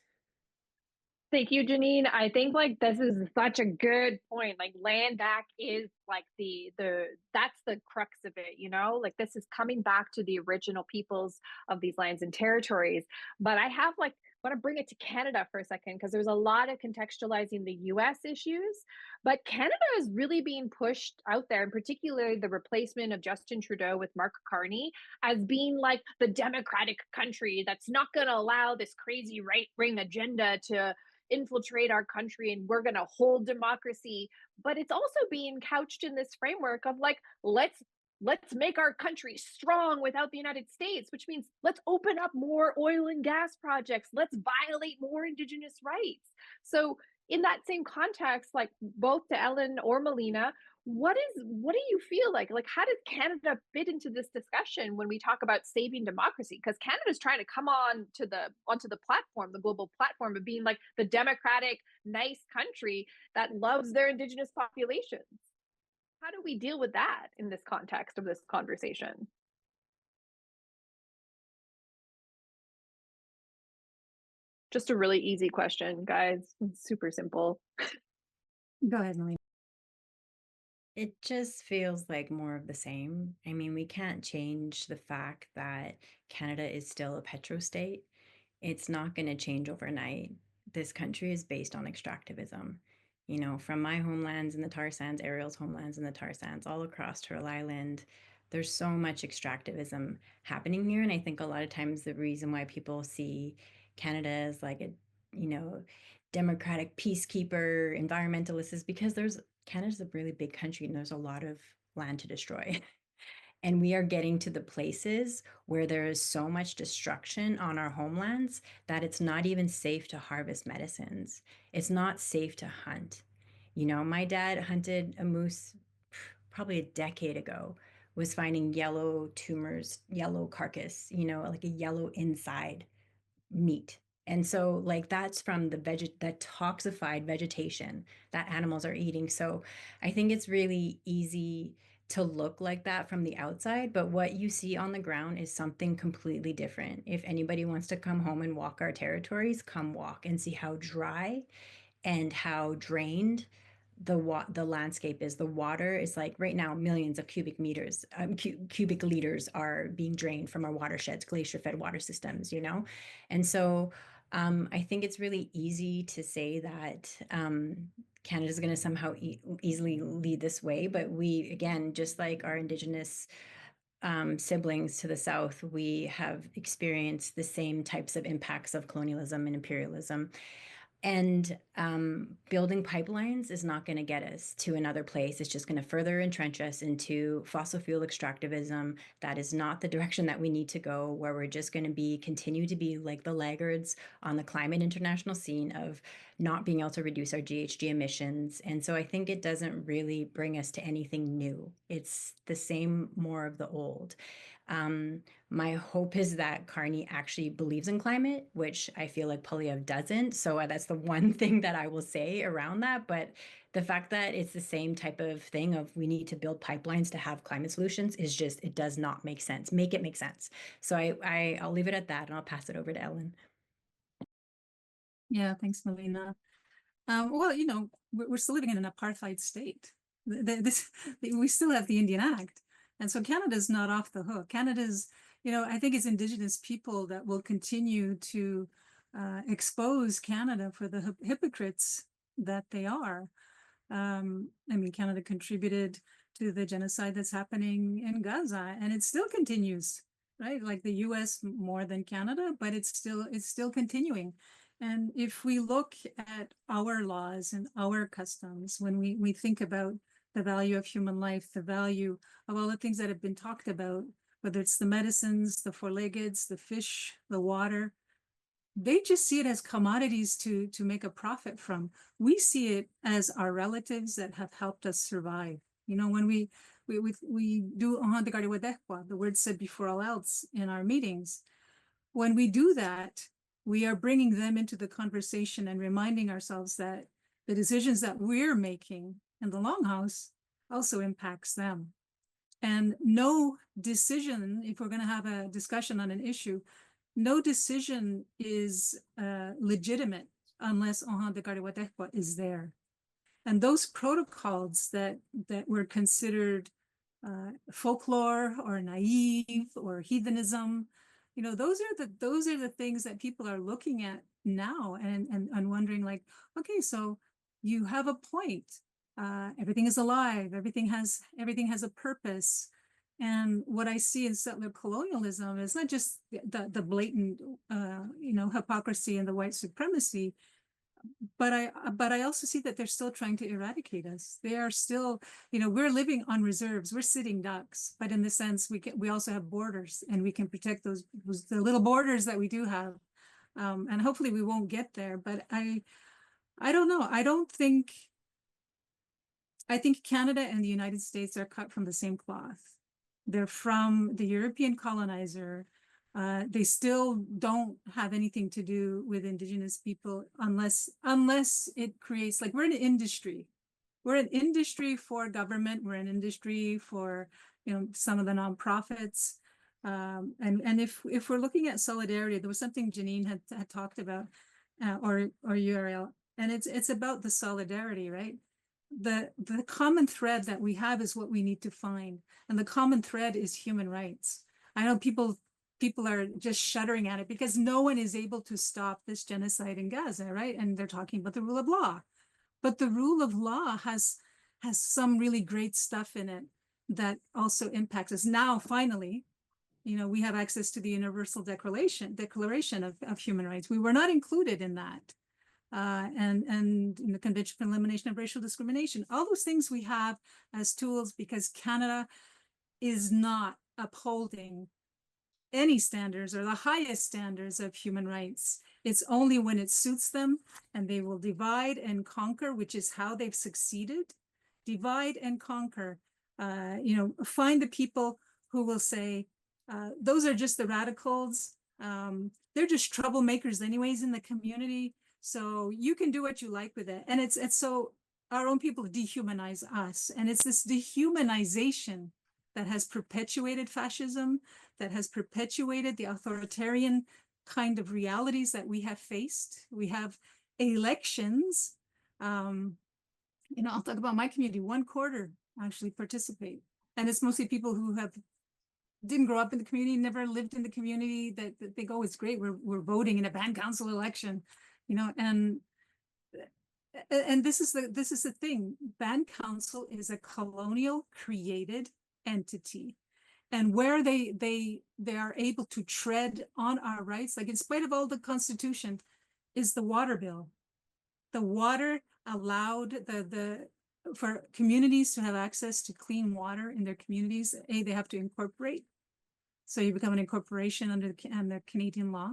Thank you, Janene. I think this is such a good point. Land back is that's the crux of it, this is coming back to the original peoples of these lands and territories. But I have want to bring it to Canada for a second, because there's a lot of contextualizing the US issues, but Canada is really being pushed out there, in particular the replacement of Justin Trudeau with Mark Carney as being the democratic country that's not going to allow this crazy right-wing agenda to infiltrate our country, and we're going to hold democracy. But it's also being couched in this framework of let's make our country strong without the United States, which means let's open up more oil and gas projects, let's violate more Indigenous rights. So in that same context, both to Ellen or Melina, what do you feel like how does Canada fit into this discussion when we talk about saving democracy? Because Canada's trying to come onto the platform, the global platform, of being the democratic, nice country that loves their Indigenous populations. How do we deal with that in this context of this conversation? Just a really easy question, guys. It's super simple. Go ahead, Melina. It just feels like more of the same. I mean, we can't change the fact that Canada is still a petrostate. It's not going to change overnight. This country is based on extractivism. From my homelands in the tar sands, Eriel's homelands in the tar sands, all across Turtle Island, there's so much extractivism happening here. And I think a lot of times the reason why people see Canada as a, democratic peacekeeper, environmentalist, is because Canada's a really big country and there's a lot of land to destroy. And we are getting to the places where there is so much destruction on our homelands that it's not even safe to harvest medicines. It's not safe to hunt. My dad hunted a moose probably a decade ago, was finding yellow tumors, yellow carcass, like a yellow inside meat And so like that's from the toxified vegetation that animals are eating. So I think it's really easy to look like that from the outside, but what you see on the ground is something completely different. If anybody wants to come home and walk our territories, come walk and see how dry and how drained the landscape is. The water is like right now millions of cubic liters are being drained from our watersheds, glacier fed water systems, you know. And so I think it's really easy to say that Canada's going to somehow easily lead this way, but we, again, just like our Indigenous siblings to the south, we have experienced the same types of impacts of colonialism and imperialism. And building pipelines is not going to get us to another place. It's just going to further entrench us into fossil fuel extractivism. That is not the direction that we need to go, where we're just going to continue to be like the laggards on the climate international scene of not being able to reduce our GHG emissions. And so I think it doesn't really bring us to anything new. It's the same, more of the old. My hope is that Carney actually believes in climate, which I feel like Poilievre doesn't. So that's the one thing that I will say around that. But the fact that it's the same type of thing of we need to build pipelines to have climate solutions is just, it does not make sense. Make it make sense. So I'll leave it at that and I'll pass it over to Ellen. Yeah, thanks, Melina. Well, you know, we're still living in an apartheid state. We still have the Indian Act. And so Canada's not off the hook. Canada's, you know, I think it's Indigenous people that will continue to expose Canada for the hypocrites that they are. I mean, Canada contributed to the genocide that's happening in Gaza, and it still continues, right? Like the US more than Canada, but it's still continuing. And if we look at our laws and our customs, when we think about the value of human life, the value of all the things that have been talked about, whether it's the medicines, the four-leggeds, the fish, the water, they just see it as commodities to make a profit from. We see it as our relatives that have helped us survive. You know, when we do the word said before all else in our meetings, when we do that, we are bringing them into the conversation and reminding ourselves that the decisions that we're making in the Longhouse also impacts them. And no decision, if we're going to have a discussion on an issue, no decision is legitimate unless Ohana de Kariwatekwa is there. And those protocols that were considered folklore or naive or heathenism, you know, those are the things that people are looking at now and wondering, like, okay, so you have a point. Everything is alive. Everything has a purpose. And what I see in settler colonialism is not just the blatant, you know, hypocrisy and the white supremacy, but I also see that they're still trying to eradicate us. They are still, you know, we're living on reserves. We're sitting ducks, but in the sense we also have borders, and we can protect the little borders that we do have. And hopefully we won't get there. But I don't know. I think Canada and the United States are cut from the same cloth. They're from the European colonizer. They still don't have anything to do with Indigenous people unless it creates, like, we're an industry. We're an industry for government. We're an industry for, you know, some of the nonprofits. And if we're looking at solidarity, there was something Janene had talked about, or Eriel, and it's about the solidarity, right? The common thread that we have is what we need to find, and the common thread is human rights. I know people are just shuddering at it because no one is able to stop this genocide in Gaza, right? And they're talking about the rule of law, but the rule of law has some really great stuff in it that also impacts us. Now, finally, you know, we have access to the Universal Declaration of Human Rights. We were not included in that. And in the Convention for Elimination of Racial Discrimination, all those things we have as tools, because Canada is not upholding any standards or the highest standards of human rights. It's only when it suits them, and they will divide and conquer, which is how they've succeeded. Divide and conquer. You know, find the people who will say, those are just the radicals. They're just troublemakers anyways in the community. So you can do what you like with it. And it's so our own people dehumanize us. And it's this dehumanization that has perpetuated fascism, that has perpetuated the authoritarian kind of realities that we have faced. We have elections. I'll talk about my community. 1/4 actually participate. And it's mostly people who didn't grow up in the community, never lived in the community, that think, oh, it's great, we're voting in a band council election, and this is the thing. Band council is a colonial created entity, and where they are able to tread on our rights, like in spite of all the Constitution, is the water bill. The water allowed for communities to have access to clean water in their communities. They have to incorporate. So you become an incorporation under Canadian law.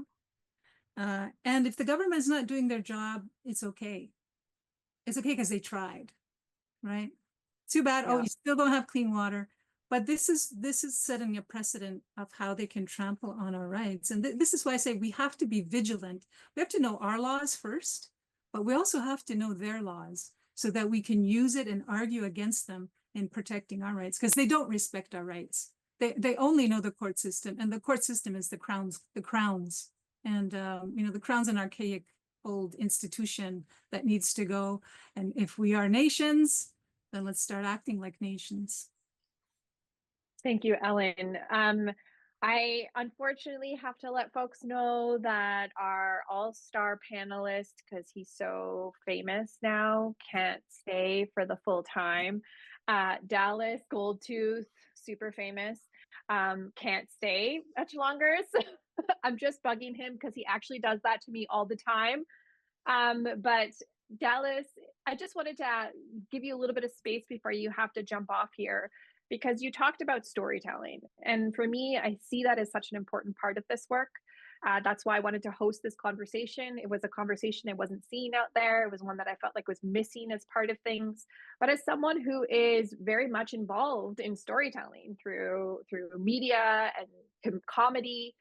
And if the government is not doing their job, it's okay. It's okay because they tried, right? Too bad. Yeah. Oh, you still don't have clean water. But this is setting a precedent of how they can trample on our rights. And this is why I say we have to be vigilant. We have to know our laws first, but we also have to know their laws so that we can use it and argue against them in protecting our rights, because they don't respect our rights. They only know the court system, and the court system is the crowns. And the crown's an archaic old institution that needs to go. And if we are nations, then let's start acting like nations. Thank you, Ellen. I unfortunately have to let folks know that our all-star panelist, because he's so famous now, can't stay for the full time. Dallas Goldtooth, super famous, can't stay much longer. So I'm just bugging him because he actually does that to me all the time. But Dallas, I just wanted to give you a little bit of space before you have to jump off here, because you talked about storytelling. And for me, I see that as such an important part of this work. That's why I wanted to host this conversation. It was a conversation I wasn't seeing out there. It was one that I felt like was missing as part of things. But as someone who is very much involved in storytelling through media and comedy,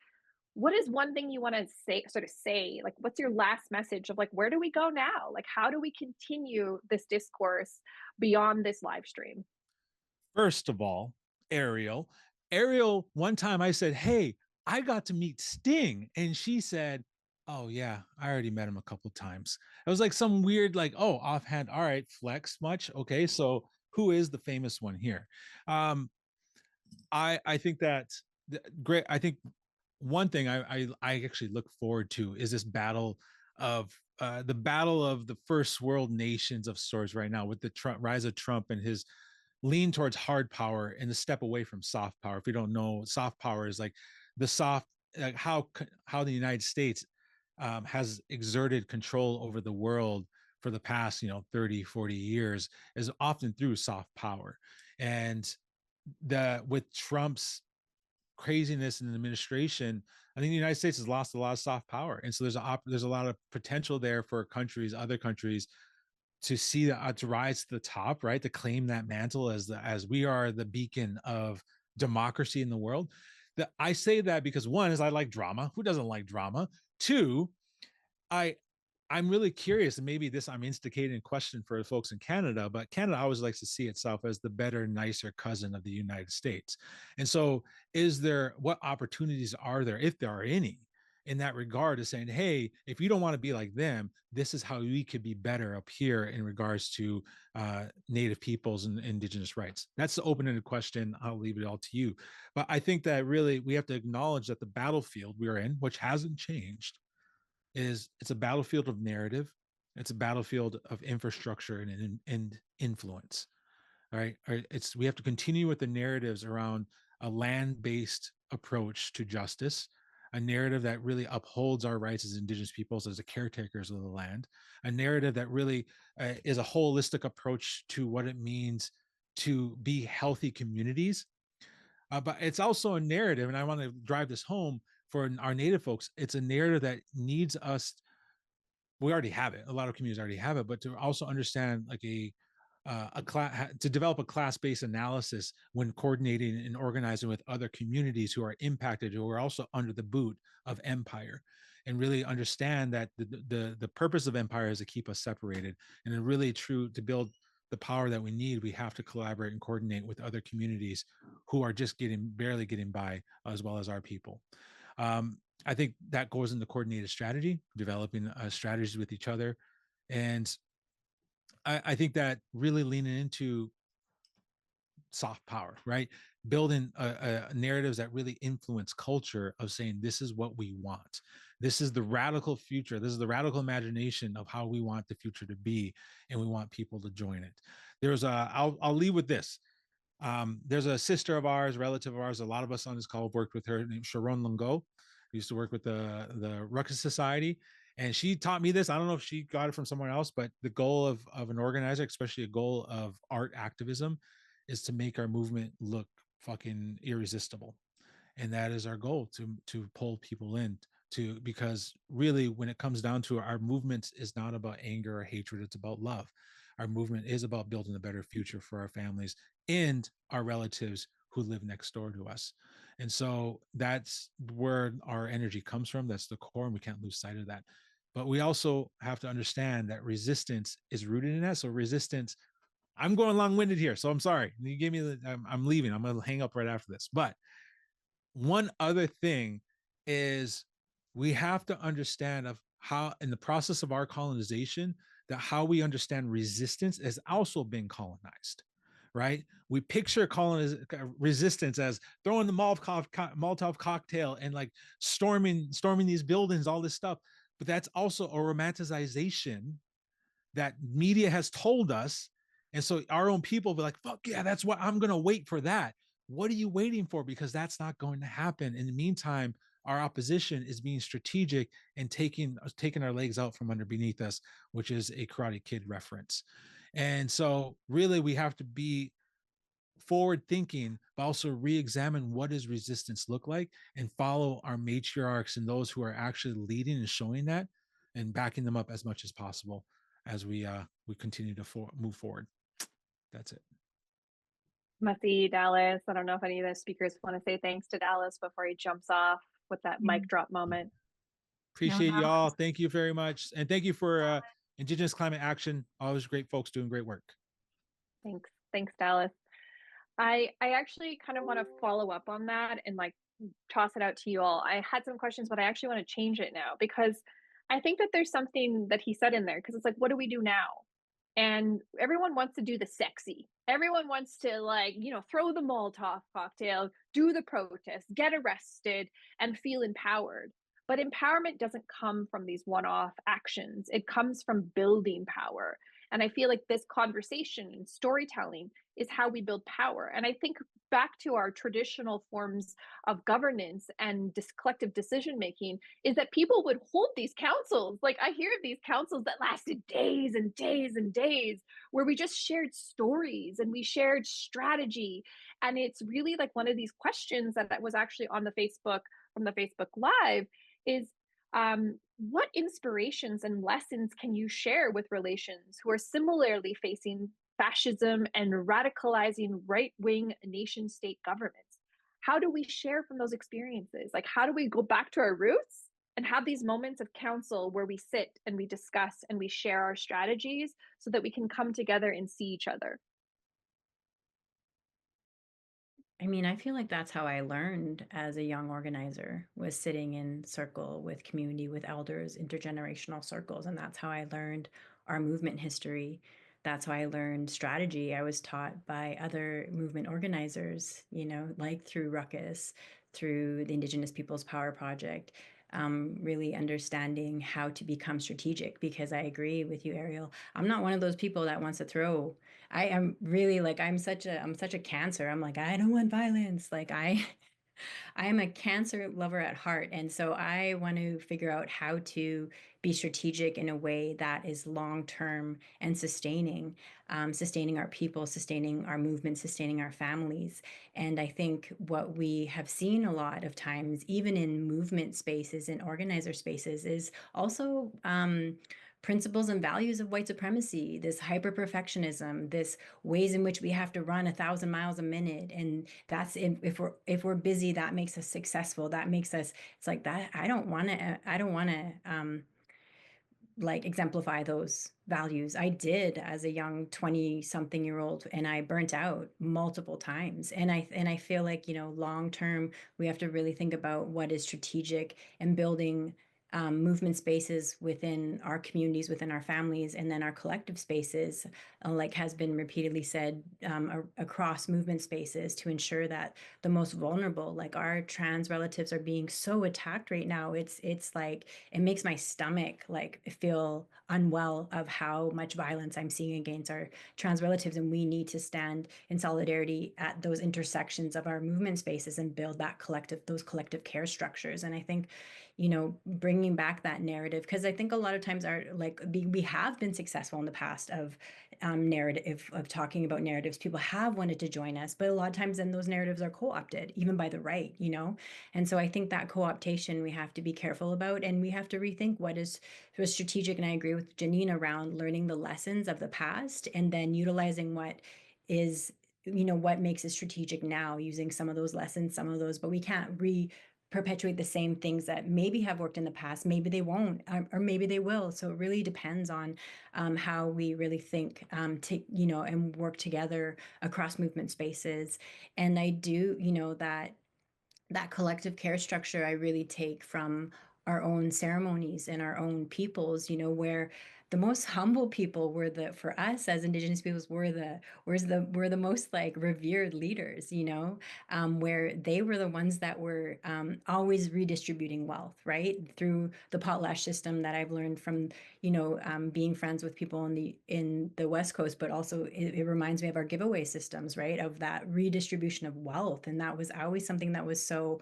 what is one thing you want to say, like, what's your last message of, like, where do we go now? Like, how do we continue this discourse beyond this live stream? First of all, Eriel, one time I said, hey, I got to meet Sting. And she said, oh yeah, I already met him a couple of times. It was like some weird, like, oh, offhand. All right, flex much. Okay. So who is the famous one here? I think that's great. I think one thing I actually look forward to is this battle of the first world nations of sorts right now, with the rise of Trump and his lean towards hard power and the step away from soft power. If you don't know, soft power is like the soft, like how the United States has exerted control over the world for the past 30, 40 years is often through soft power. And with Trump's craziness in the administration, I think the United States has lost a lot of soft power. And so there's a lot of potential there for other countries to see that, to rise to the top, right? To claim that mantle as we are the beacon of democracy in the world. I say that because, one, is I like drama. Who doesn't like drama? Two, I'm really curious, and maybe I'm instigating a question for the folks in Canada, but Canada always likes to see itself as the better, nicer cousin of the United States. And so what opportunities are there, if there are any, in that regard, to saying, hey, if you don't want to be like them, this is how we could be better up here in regards to Native peoples and Indigenous rights? That's the open-ended question. I'll leave it all to you. But I think that really we have to acknowledge that the battlefield we're in, which hasn't changed, it's a battlefield of narrative. It's a battlefield of infrastructure and influence. All right. We have to continue with the narratives around a land-based approach to justice, a narrative that really upholds our rights as Indigenous peoples, as the caretakers of the land, a narrative that really is a holistic approach to what it means to be healthy communities. But it's also a narrative, and I want to drive this home for our Native folks. It's a narrative that needs us. We already have it. A lot of communities already have it, but to also understand like to develop a class-based analysis when coordinating and organizing with other communities who are impacted, who are also under the boot of empire, and really understand that the purpose of empire is to keep us separated. And really true, to build the power that we need, we have to collaborate and coordinate with other communities who are just barely getting by, as well as our people. I think that goes into coordinated strategy, developing strategies with each other. And I think that really leaning into soft power, right? Building narratives that really influence culture of saying, this is what we want. This is the radical future. This is the radical imagination of how we want the future to be. And we want people to join it. I'll leave with this. There's a sister of ours, relative of ours, a lot of us on this call have worked with her, named Sharon Longo. We used to work with the Ruckus Society. And she taught me this. I don't know if she got it from somewhere else, but the goal of an organizer, especially a goal of art activism, is to make our movement look fucking irresistible. And that is our goal, to pull people in, because really when it comes down to it, our movement is not about anger or hatred, it's about love. Our movement is about building a better future for our families and our relatives who live next door to us. And so that's where our energy comes from. That's the core, and we can't lose sight of that. But we also have to understand that resistance is rooted in that. So resistance, I'm going long-winded here, so I'm sorry. You gave me I'm leaving. I'm going to hang up right after this. But one other thing is we have to understand of how, in the process of our colonization, that how we understand resistance has also been colonized, right? We picture resistance as throwing the Molotov cocktail and like storming these buildings, all this stuff. But that's also a romanticization that media has told us. And so our own people be like, fuck yeah, that's what I'm going to wait for that. What are you waiting for? Because that's not going to happen. In the meantime, our opposition is being strategic and taking our legs out from underneath us, which is a Karate Kid reference. And so really we have to be forward thinking, but also re-examine what does resistance look like, and follow our matriarchs and those who are actually leading and showing that, and backing them up as much as possible as we continue to move forward. That's it. Matthew, Dallas, I don't know if any of the speakers want to say thanks to Dallas before he jumps off with that mic drop moment. Appreciate y'all. Thank you very much. And thank you for Indigenous Climate Action. Always great folks doing great work. Thanks, Dallas. I actually kind of want to follow up on that and like toss it out to you all. I had some questions, but I actually want to change it now, because I think that there's something that he said in there, because it's like, what do we do now? And everyone wants to do the sexy. Everyone wants to, like, you know, throw the Molotov cocktail, do the protest, get arrested, and feel empowered. But empowerment doesn't come from these one-off actions. It comes from building power. And I feel like this conversation and storytelling is how we build power. And I think back to our traditional forms of governance and collective decision making is that people would hold these councils. Like, I hear of these councils that lasted days and days and days, where we just shared stories and we shared strategy. And it's really like one of these questions that was actually on the Facebook, from the Facebook Live, is what inspirations and lessons can you share with relations who are similarly facing fascism and radicalizing right-wing nation-state governments? How do we share from those experiences? Like, how do we go back to our roots and have these moments of council where we sit and we discuss and we share our strategies so that we can come together and see each other? I mean, I feel like that's how I learned as a young organizer, was sitting in circle with community, with elders, intergenerational circles. And that's how I learned our movement history. That's how I learned strategy. I was taught by other movement organizers, you know, like through Ruckus, through the Indigenous Peoples Power Project, really understanding how to become strategic. Because I agree with you, Eriel. I'm not one of those people that wants to throw. I am really like, I'm such a Cancer. I'm like, I don't want violence. Like I am a Cancer lover at heart. And so I want to figure out how to be strategic in a way that is long-term and sustaining our people, sustaining our movement, sustaining our families. And I think what we have seen a lot of times, even in movement spaces and organizer spaces, is also principles and values of white supremacy, this hyper-perfectionism, this ways in which we have to run 1,000 miles a minute. And that's if we're busy, that makes us successful. That makes us, it's like that. I don't want to like exemplify those values. I did as a young 20-something-year-old, and I burnt out multiple times. And I feel like, you know, long term, we have to really think about what is strategic and building movement spaces within our communities, within our families, and then our collective spaces, like has been repeatedly said, across movement spaces, to ensure that the most vulnerable, like our trans relatives, are being so attacked right now. It's like, it makes my stomach like feel unwell of how much violence I'm seeing against our trans relatives. And we need to stand in solidarity at those intersections of our movement spaces and build those collective care structures. And I think, you know, bringing back that narrative, because I think a lot of times we have been successful in the past of narrative, of talking about narratives. People have wanted to join us, but a lot of times then those narratives are co-opted, even by the right, you know? And so I think that co-optation we have to be careful about, and we have to rethink what is strategic. And I agree with Janene around learning the lessons of the past and then utilizing what is, you know, what makes it strategic now, using some of those lessons, some of those, but we can't perpetuate the same things that maybe have worked in the past. Maybe they won't, or maybe they will. So it really depends on how we really think you know, and work together across movement spaces. And I do, you know, that collective care structure I really take from our own ceremonies and our own peoples, you know, where the most humble people were for us as Indigenous peoples, were the most like revered leaders, you know, where they were the ones that were always redistributing wealth, right? Through the potlatch system that I've learned from, you know, being friends with people in the West Coast, but also it reminds me of our giveaway systems, right? Of that redistribution of wealth. And that was always something that was so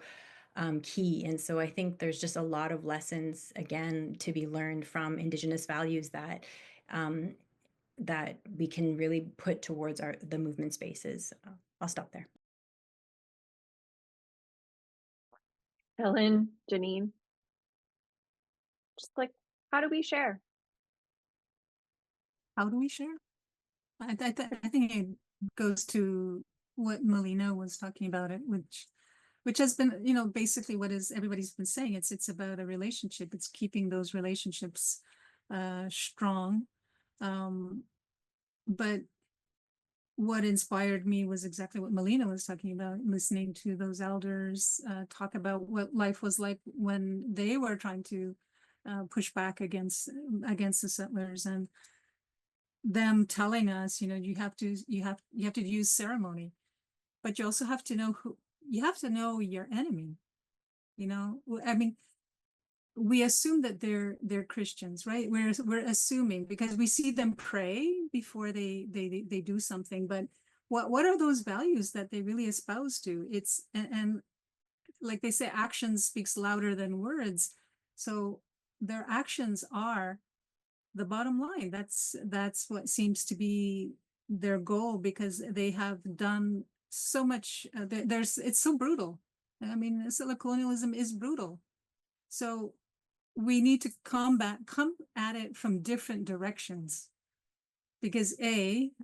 key. And so I think there's just a lot of lessons, again, to be learned from Indigenous values that that we can really put towards the movement spaces. I'll stop there. Ellen, Janene, just like, how do we share? How do we share? I think it goes to what Melina was talking about, which has been, you know, basically what everybody's been saying. It's about a relationship. It's keeping those relationships strong. But what inspired me was exactly what Melina was talking about, listening to those elders talk about what life was like when they were trying to push back against the settlers, and them telling us, you know, you have to use ceremony, but you also have to know your enemy. You know, I mean, we assume that they're Christians, right? We're assuming because we see them pray before they do something, but what are those values that they really espouse to? It's and like they say, action speaks louder than words. So their actions are the bottom line. That's what seems to be their goal, because they have done so much. It's so brutal. I mean, colonialism is brutal. So we need to come at it from different directions, because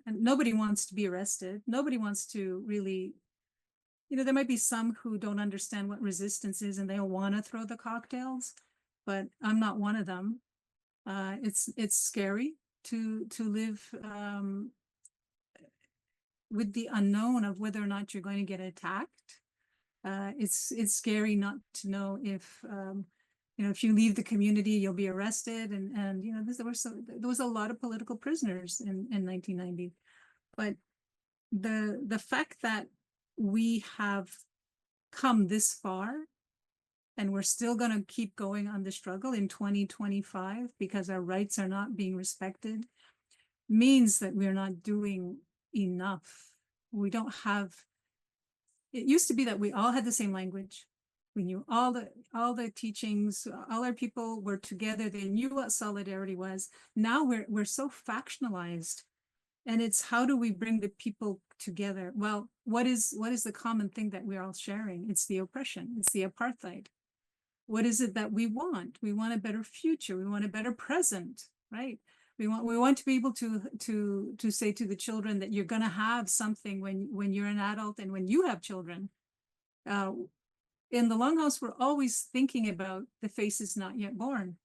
nobody wants to be arrested. Nobody wants to really, you know, there might be some who don't understand what resistance is and they'll want to throw the cocktails, but I'm not one of them. It's scary to live with the unknown of whether or not you're going to get attacked. It's scary not to know if you know, if you leave the community, you'll be arrested, and you know, there was a lot of political prisoners in 1990. But the fact that we have come this far and we're still going to keep going on the struggle in 2025 because our rights are not being respected means that we're not doing enough. We don't have, it used to be that we all had the same language. We knew all the teachings, all our people were together. They knew what solidarity was. Now we're so factionalized, and it's how do we bring the people together? Well, what is the common thing that we're all sharing? It's the oppression. It's the apartheid. What is it that we want? We want a better future. We want a better present. right? We want to be able to say to the children that you're going to have something when you're an adult and when you have children. In the Longhouse, we're always thinking about the faces not yet born.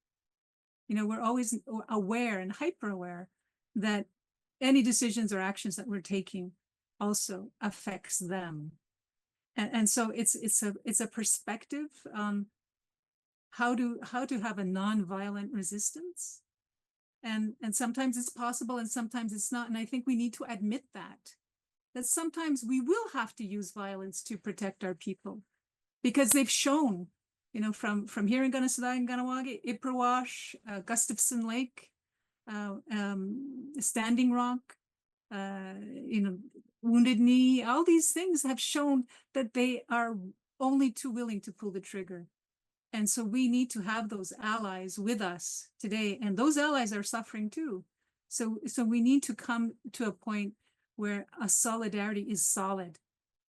You know, we're always aware and hyper aware that any decisions or actions that we're taking also affects them. And so it's a perspective, how to have a nonviolent resistance. And sometimes it's possible and sometimes it's not. And I think we need to admit that sometimes we will have to use violence to protect our people, because they've shown, you know, from here in Gunnesadai and Ganawagi, Ipperwash, Gustafson Lake, Standing Rock, you know, Wounded Knee, all these things have shown that they are only too willing to pull the trigger. And so we need to have those allies with us today. And those allies are suffering too. So we need to come to a point where a solidarity is solid.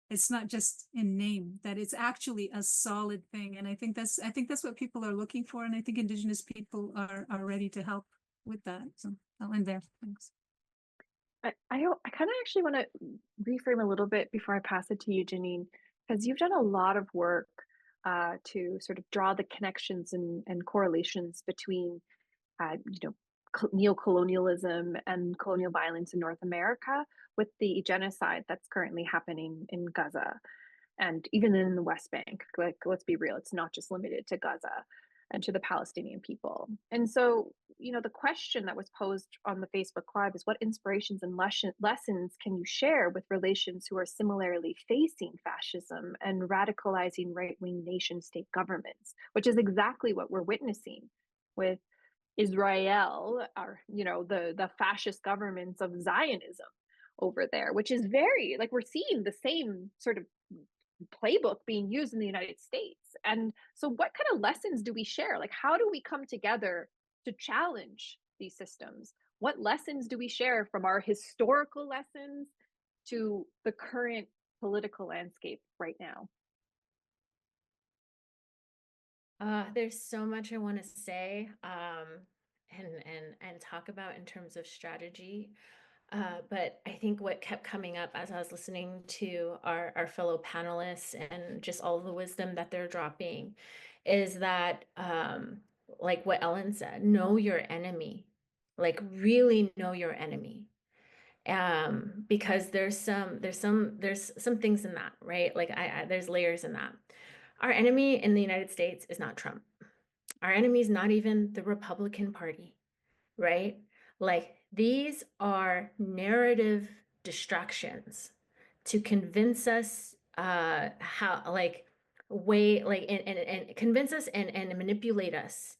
It's not just in name, that it's actually a solid thing. And I think that's what people are looking for. And I think Indigenous people are ready to help with that. So I'll end there. Thanks. I kind of actually want to reframe a little bit before I pass it to you, Janene, because you've done a lot of work to sort of draw the connections and correlations between, you know, neocolonialism and colonial violence in North America with the genocide that's currently happening in Gaza and even in the West Bank. Like, let's be real, it's not just limited to Gaza and to the Palestinian people. And so, you know, the question that was posed on the Facebook Live is, what inspirations and lessons can you share with relations who are similarly facing fascism and radicalizing right-wing nation-state governments, which is exactly what we're witnessing with Israel, or, you know, the fascist governments of Zionism over there, which is very, like, we're seeing the same sort of playbook being used in the United States. And so what kind of lessons do we share? Like, how do we come together to challenge these systems? What lessons do we share from our historical lessons to the current political landscape right now? There's so much I want to say and talk about in terms of strategy. But I think what kept coming up as I was listening to our fellow panelists and just all the wisdom that they're dropping is that, like what Ellen said, know your enemy, like really know your enemy. Because there's some things in that, right? Like there's layers in that. Our enemy in the United States is not Trump. Our enemy is not even the Republican Party, right? Like, these are narrative distractions to convince us how, like, and convince us and manipulate us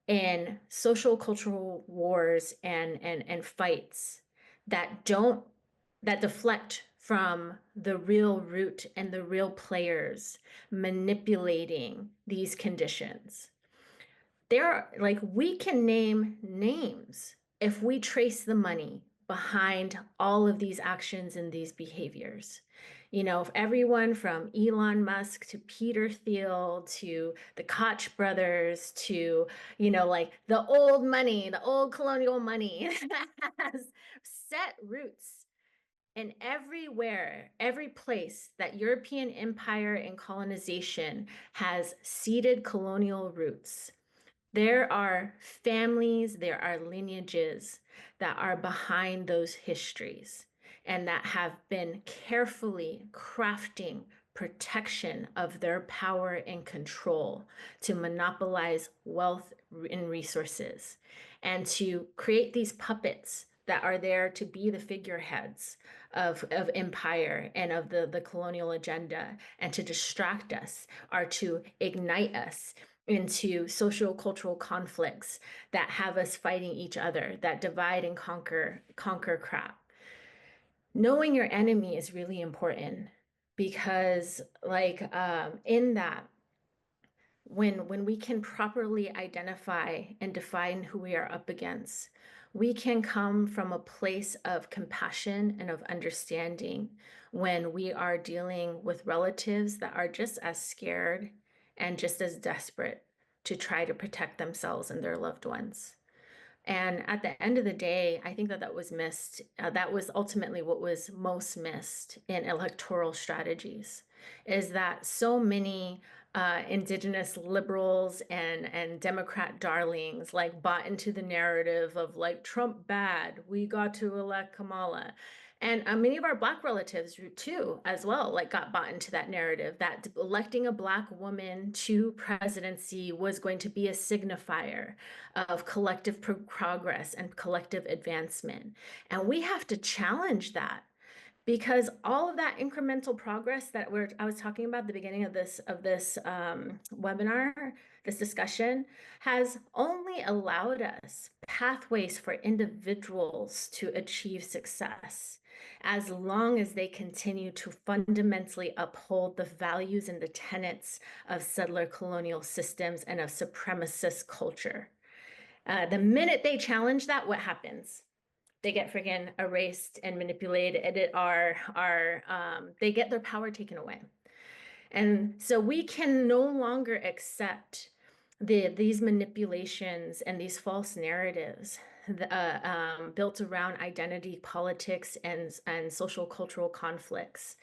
in social cultural wars and fights that deflect from the real root and the real players manipulating these conditions. Like, we can name names if we trace the money behind all of these actions and these behaviors. You know, if everyone from Elon Musk to Peter Thiel to the Koch brothers to, you know, like the old money, the old colonial money has set roots in everywhere, every place that European empire and colonization has seeded colonial roots. There are families, there are lineages that are behind those histories and that have been carefully crafting protection of their power and control to monopolize wealth and resources and to create these puppets that are there to be the figureheads of empire and of the colonial agenda, and to distract us or to ignite us into social cultural conflicts that have us fighting each other, that divide and conquer crap. Knowing your enemy is really important, because like in that, when we can properly identify and define who we are up against, we can come from a place of compassion and of understanding when we are dealing with relatives that are just as scared and just as desperate to try to protect themselves and their loved ones. And at the end of the day, I think that that was missed. That was ultimately what was most missed in electoral strategies, is that so many Indigenous liberals and Democrat darlings like bought into the narrative of like Trump bad, we got to elect Kamala. And many of our Black relatives too, as well, like got bought into that narrative that electing a Black woman to presidency was going to be a signifier of collective progress and collective advancement. And we have to challenge that, because all of that incremental progress that I was talking about at the beginning of this webinar, this discussion, has only allowed us pathways for individuals to achieve success, as long as they continue to fundamentally uphold the values and the tenets of settler colonial systems and of supremacist culture. The minute they challenge that, what happens? They get freaking erased and manipulated. They get their power taken away. And so we can no longer accept these manipulations and these false narratives built around identity politics and social cultural conflicts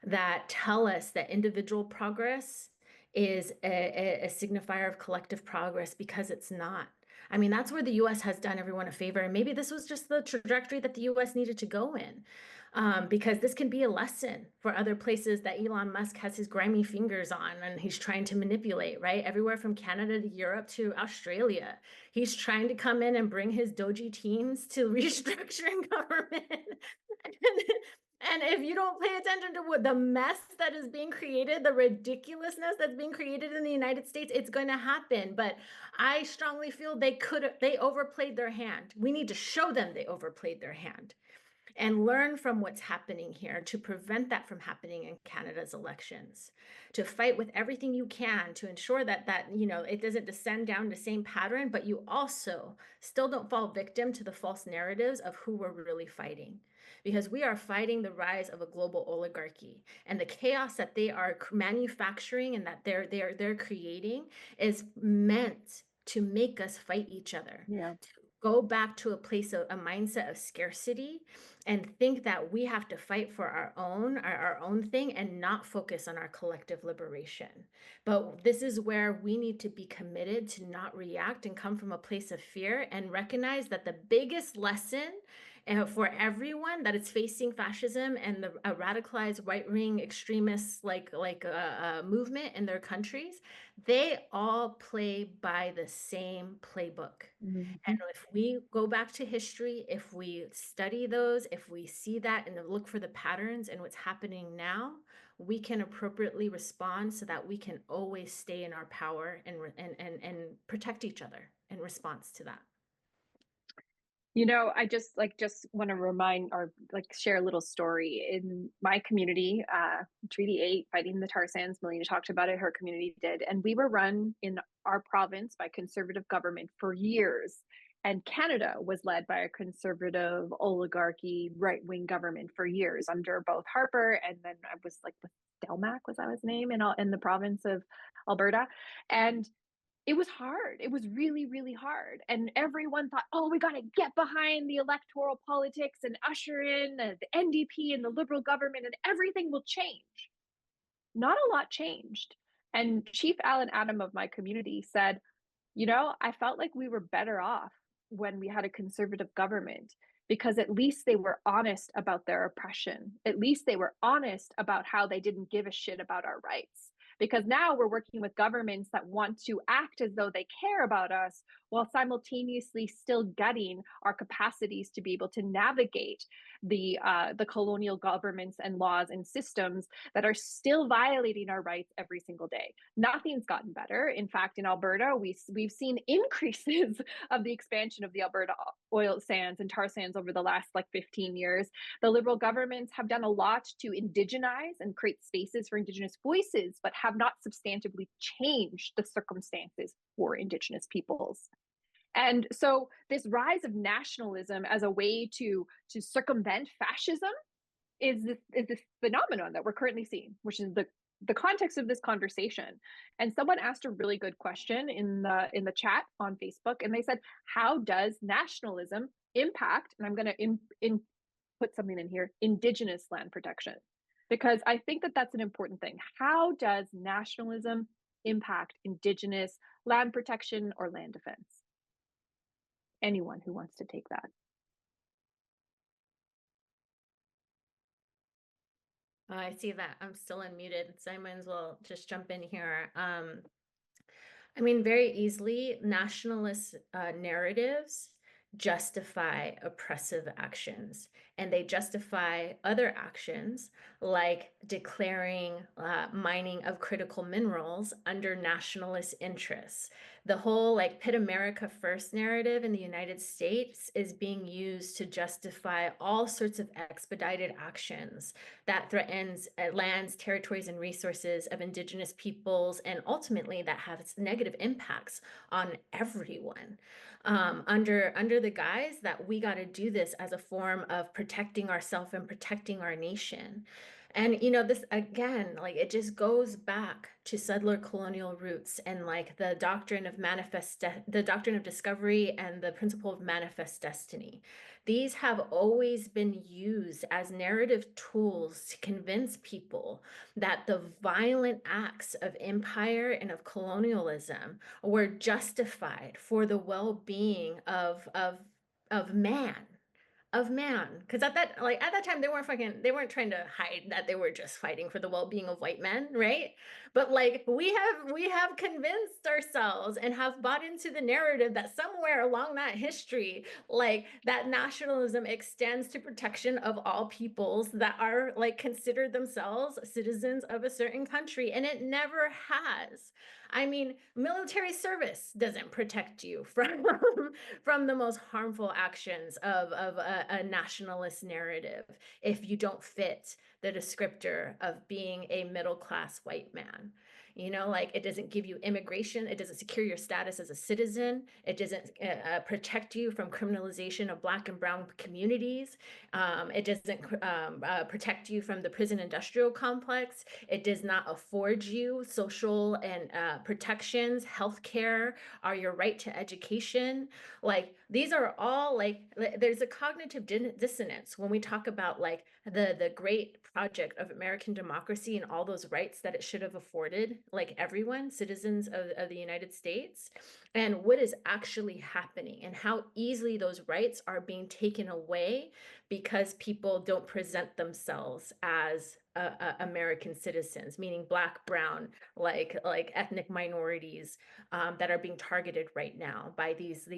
that tell us that individual progress is a signifier of collective progress, because it's not. I mean, that's where the US has done everyone a favor. And maybe this was just the trajectory that the US needed to go in, because this can be a lesson for other places that Elon Musk has his grimy fingers on and he's trying to manipulate, right? Everywhere from Canada to Europe to Australia. He's trying to come in and bring his doji teams to restructuring government. And if you don't pay attention to what the mess that is being created, the ridiculousness that's being created in the United States, it's going to happen. But I strongly feel they overplayed their hand. We need to show them they overplayed their hand and learn from what's happening here to prevent that from happening in Canada's elections, to fight with everything you can to ensure that it doesn't descend down the same pattern, but you also still don't fall victim to the false narratives of who we're really fighting. Because we are fighting the rise of a global oligarchy, and the chaos that they are manufacturing and that they're creating is meant to make us fight each other. Yeah. To go back to a mindset of scarcity and think that we have to fight for our own thing and not focus on our collective liberation. But this is where we need to be committed to not react and come from a place of fear and recognize that the biggest lesson for everyone that is facing fascism and the radicalized right-wing extremists like movement in their countries, they all play by the same playbook. Mm-hmm. And if we go back to history, if we study those, if we see that and look for the patterns in what's happening now, we can appropriately respond so that we can always stay in our power and protect each other in response to that. I just want to remind or share a little story. In my community, Treaty 8, fighting the tar sands, Melina talked about it, her community did. And we were run in our province by conservative government for years. And Canada was led by a conservative oligarchy, right-wing government for years under both Harper, and then I was with Delmac, was that his name, in the province of Alberta. And it was hard. It was really, really hard. And everyone thought, oh, we got to get behind the electoral politics and usher in the NDP and the Liberal government and everything will change. Not a lot changed. And Chief Alan Adam of my community said, I felt like we were better off when we had a conservative government, because at least they were honest about their oppression. At least they were honest about how they didn't give a shit about our rights. Because now we're working with governments that want to act as though they care about us while simultaneously still gutting our capacities to be able to navigate the colonial governments and laws and systems that are still violating our rights every single day. Nothing's gotten better. In fact, in Alberta, we've seen increases of the expansion of the Alberta oil sands and tar sands over the last 15 years. The Liberal governments have done a lot to indigenize and create spaces for Indigenous voices, but have not substantively changed the circumstances for Indigenous peoples. And so this rise of nationalism as a way to circumvent fascism is this phenomenon that we're currently seeing, which is the the context of this conversation. And someone asked a really good question in the chat on Facebook, and they said, how does nationalism impact, and I'm going to put something in here, Indigenous land protection? Because I think that that's an important thing. How does nationalism impact Indigenous land protection or land defense? Anyone who wants to take that. Oh, I see that I'm still unmuted, so I might as well just jump in here. I mean, very easily, nationalist narratives justify oppressive actions, and they justify other actions like declaring mining of critical minerals under nationalist interests. The whole like Pit America First narrative in the United States is being used to justify all sorts of expedited actions that threatens lands, territories, and resources of Indigenous peoples, and ultimately that has negative impacts on everyone. Under the guise that we got to do this as a form of protecting ourselves and protecting our nation. And you know, this again, like it just goes back to settler colonial roots and like the doctrine of the doctrine of discovery and the principle of manifest destiny. These have always been used as narrative tools to convince people that the violent acts of empire and of colonialism were justified for the well-being of man. Because at that time they weren't trying to hide that they were just fighting for the well-being of white men, right? But like we have convinced ourselves and have bought into the narrative that somewhere along that history, like that nationalism extends to protection of all peoples that are like considered themselves citizens of a certain country, and it never has. I mean, military service doesn't protect you from the most harmful actions of a nationalist narrative if you don't fit the descriptor of being a middle-class white man. You know, like it doesn't give you immigration. It doesn't secure your status as a citizen. It doesn't protect you from criminalization of Black and brown communities. It doesn't protect you from the prison industrial complex. It does not afford you social and protections, healthcare, or your right to education. Like these are all like, there's a cognitive dissonance when we talk about like the great project of American democracy and all those rights that it should have afforded like everyone, citizens of the United States, and what is actually happening and how easily those rights are being taken away because people don't present themselves as American citizens, meaning Black, brown, like ethnic minorities that are being targeted right now by these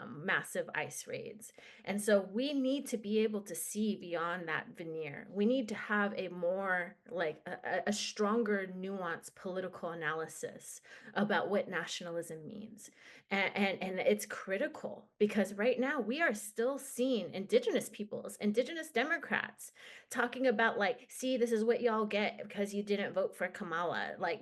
massive ICE raids. And so we need to be able to see beyond that veneer. We need to have a more like a stronger, nuanced political analysis about what nationalism means. And it's critical because right now we are still seeing Indigenous peoples, Indigenous Democrats talking about like, see, this is what y'all get because you didn't vote for Kamala. Like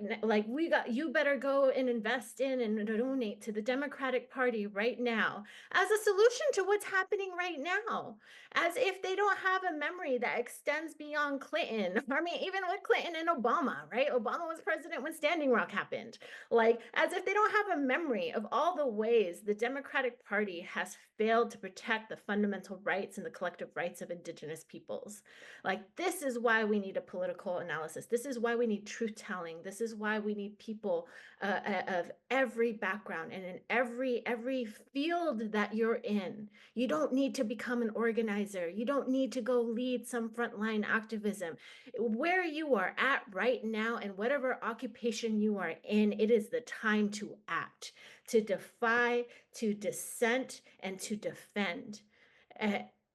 you better go and invest in and donate to the Democratic Party right now as a solution to what's happening right now, as if they don't have a memory that extends beyond Clinton. I mean, even with Clinton and Obama, right? Obama was president when Standing Rock happened. Like, as if they don't have a memory of all the ways the Democratic Party has failed to protect the fundamental rights and the collective rights of Indigenous peoples. Like, this is why we need a political analysis. This is why we need truth telling. This is why we need people of every background and in every field that you're in. You don't need to become an organizer. You don't need to go lead some frontline activism. Where you are at right now and whatever occupation you are in, it is the time to act, to defy, to dissent, and to defend.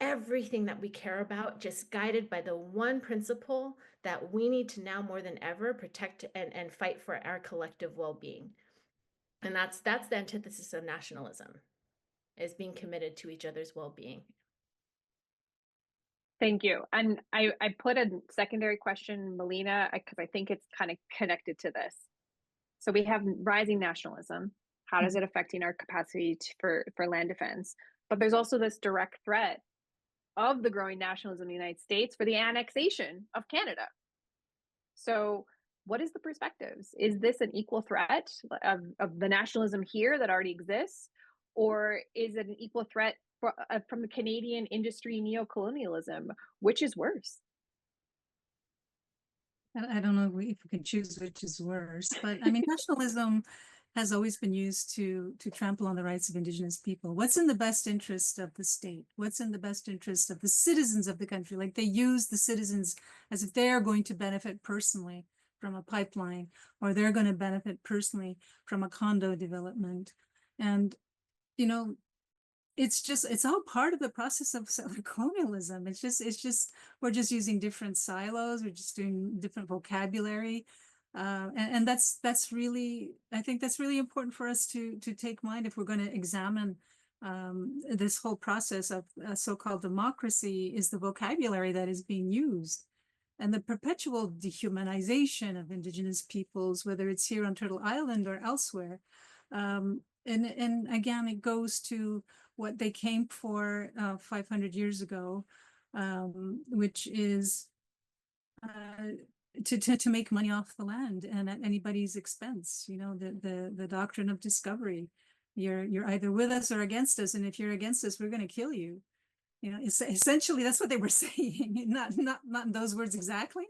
Everything that we care about, just guided by the one principle that we need to now more than ever protect and fight for our collective well-being. And that's the antithesis of nationalism, is being committed to each other's well-being. Thank you. And I put a secondary question, Melina, because I think it's kind of connected to this. So we have rising nationalism. How is it affecting our capacity for land defense? But there's also this direct threat of the growing nationalism in the United States for the annexation of Canada. So what is the perspectives? Is this an equal threat of the nationalism here that already exists? Or is it an equal threat from the Canadian industry neocolonialism? Which is worse? I don't know if we can choose which is worse, but I mean, nationalism has always been used to trample on the rights of Indigenous people. What's in the best interest of the state? What's in the best interest of the citizens of the country? Like, they use the citizens as if they're going to benefit personally from a pipeline, or they're going to benefit personally from a condo development. And, you know, it's all part of the process of colonialism. It's just we're just using different silos. We're just doing different vocabulary, and that's really, I think that's really important for us to take mind if we're going to examine this whole process of so-called democracy. Is the vocabulary that is being used, and the perpetual dehumanization of Indigenous peoples, whether it's here on Turtle Island or elsewhere. And again, it goes to what they came for 500 years ago, which is to make money off the land and at anybody's expense. You know, the doctrine of discovery. You're either with us or against us, and if you're against us, we're going to kill you. You know, essentially that's what they were saying. Not in those words exactly,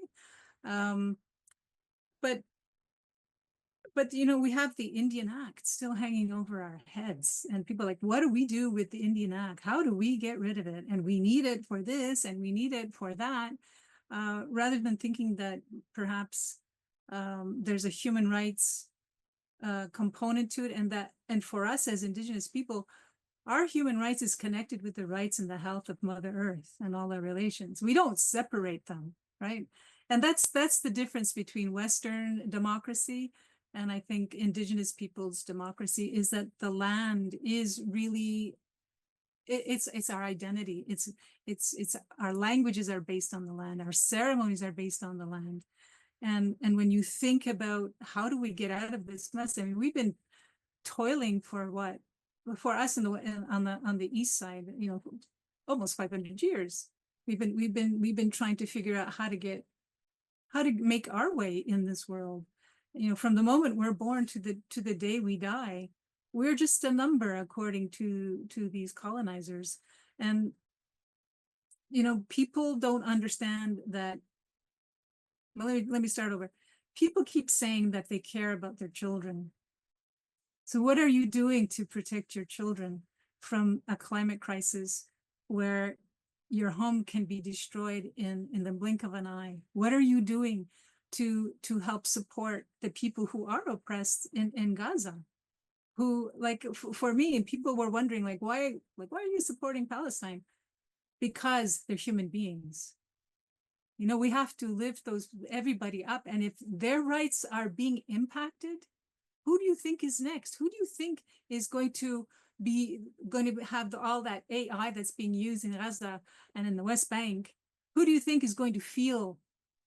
but you know, we have the Indian Act still hanging over our heads, and people are like, what do we do with the Indian Act? How do we get rid of it? And we need it for this, and we need it for that, rather than thinking that perhaps there's a human rights component to it, and for us as Indigenous people, our human rights is connected with the rights and the health of Mother Earth and all our relations. We don't separate them, right? And that's the difference between Western democracy and I think Indigenous peoples' democracy, is that the land is really, it's our identity. It's our languages are based on the land. Our ceremonies are based on the land. And when you think about how do we get out of this mess, I mean, we've been toiling for what? For us on the east side, you know, almost 500 years. We've been trying to figure out how to make our way in this world. You know, from the moment we're born to the day we die, we're just a number according to these colonizers. And you know, people don't understand that. Well, let me start over. People keep saying that they care about their children. So what are you doing to protect your children from a climate crisis where your home can be destroyed in the blink of an eye? What are you doing to help support the people who are oppressed in Gaza? Who, like, for me, and people were wondering, why are you supporting Palestine? Because they're human beings. You know, we have to lift everybody up. And if their rights are being impacted, who do you think is next? Who do you think is going to have all that AI that's being used in Gaza and in the West Bank? Who do you think is going to feel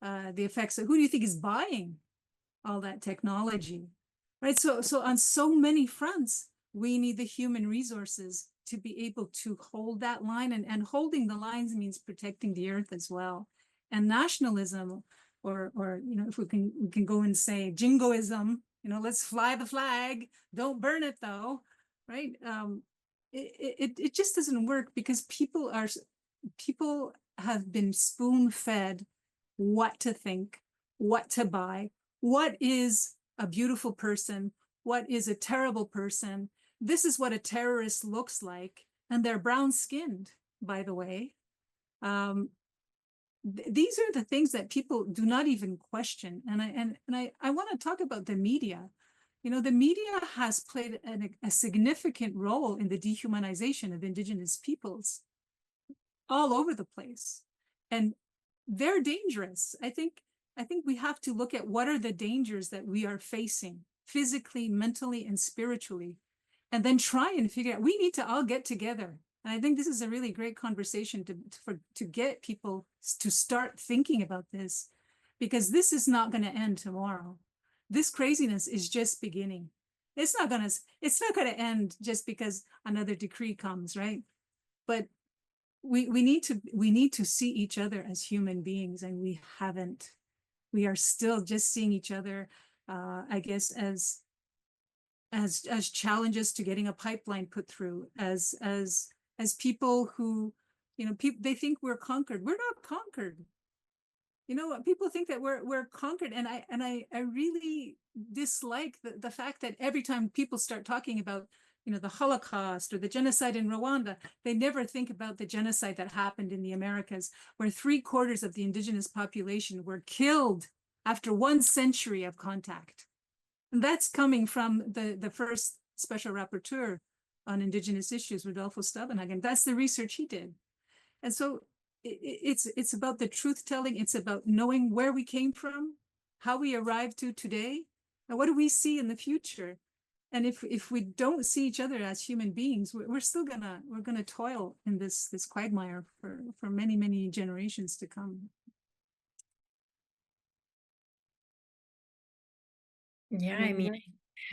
the effects of? Who do you think is buying all that technology? Right. So on so many fronts, we need the human resources to be able to hold that line, and holding the lines means protecting the earth as well. And nationalism, or you know, if we can go and say jingoism, you know, let's fly the flag, don't burn it though, right? It just doesn't work, because people have been spoon-fed what to think, what to buy, what is a beautiful person, what is a terrible person. This is what a terrorist looks like, and they're brown-skinned, by the way. These are the things that people do not even question. And I want to talk about the media. You know, the media has played a significant role in the dehumanization of Indigenous peoples all over the place, and they're dangerous. I think we have to look at what are the dangers that we are facing physically, mentally, and spiritually, and then try and figure out. We need to all get together. And I think this is a really great conversation to get people to start thinking about this, because this is not going to end tomorrow. This craziness is just beginning. It's not going to end just because another decree comes, right? But we need to see each other as human beings, and we haven't. we are still just seeing each other, I guess, as challenges to getting a pipeline put through, as people who, people, they think we're conquered. We're not conquered. People think that we're conquered, and I really dislike the fact that every time people start talking about the Holocaust or the genocide in Rwanda, they never think about the genocide that happened in the Americas, where 3/4 of the indigenous population were killed after 1 century of contact. And that's coming from the first special rapporteur on indigenous issues, Rodolfo Stabenhagen. That's the research he did. And so it's about the truth telling. It's about knowing where we came from, how we arrived to today, and what do we see in the future. And if we don't see each other as human beings, we're still gonna toil in this quagmire for many generations to come. Yeah, I mean,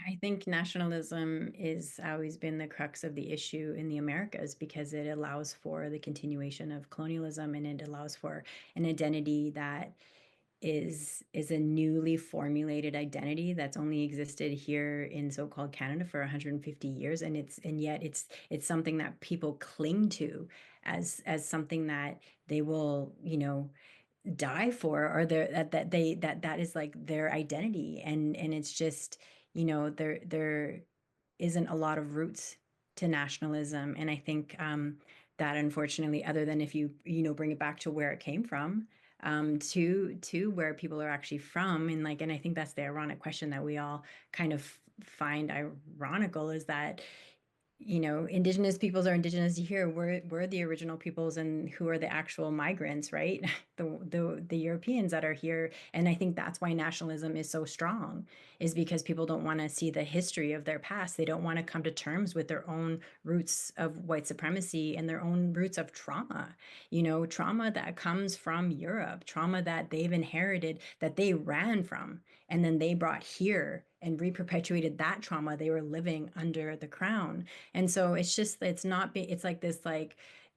I think nationalism is always been the crux of the issue in the Americas, because it allows for the continuation of colonialism, and it allows for an identity that is a newly formulated identity that's only existed here in so-called Canada for 150 years, and yet it's something that people cling to as something that they will die for, or that is like their identity, and it's just there isn't a lot of roots to nationalism. And I think that, unfortunately, other than if you bring it back to where it came from, to where people are actually from, and I think that's the ironic question that we all kind of find ironical, is that indigenous peoples are indigenous here. We're the original peoples, and who are the actual migrants, right? The Europeans that are here. And I think that's why nationalism is so strong, is because people don't want to see the history of their past. They don't want to come to terms with their own roots of white supremacy and their own roots of trauma, trauma that comes from Europe, trauma that they've inherited, that they ran from, and then they brought here and re-perpetuated that trauma they were living under the crown. And so it's like this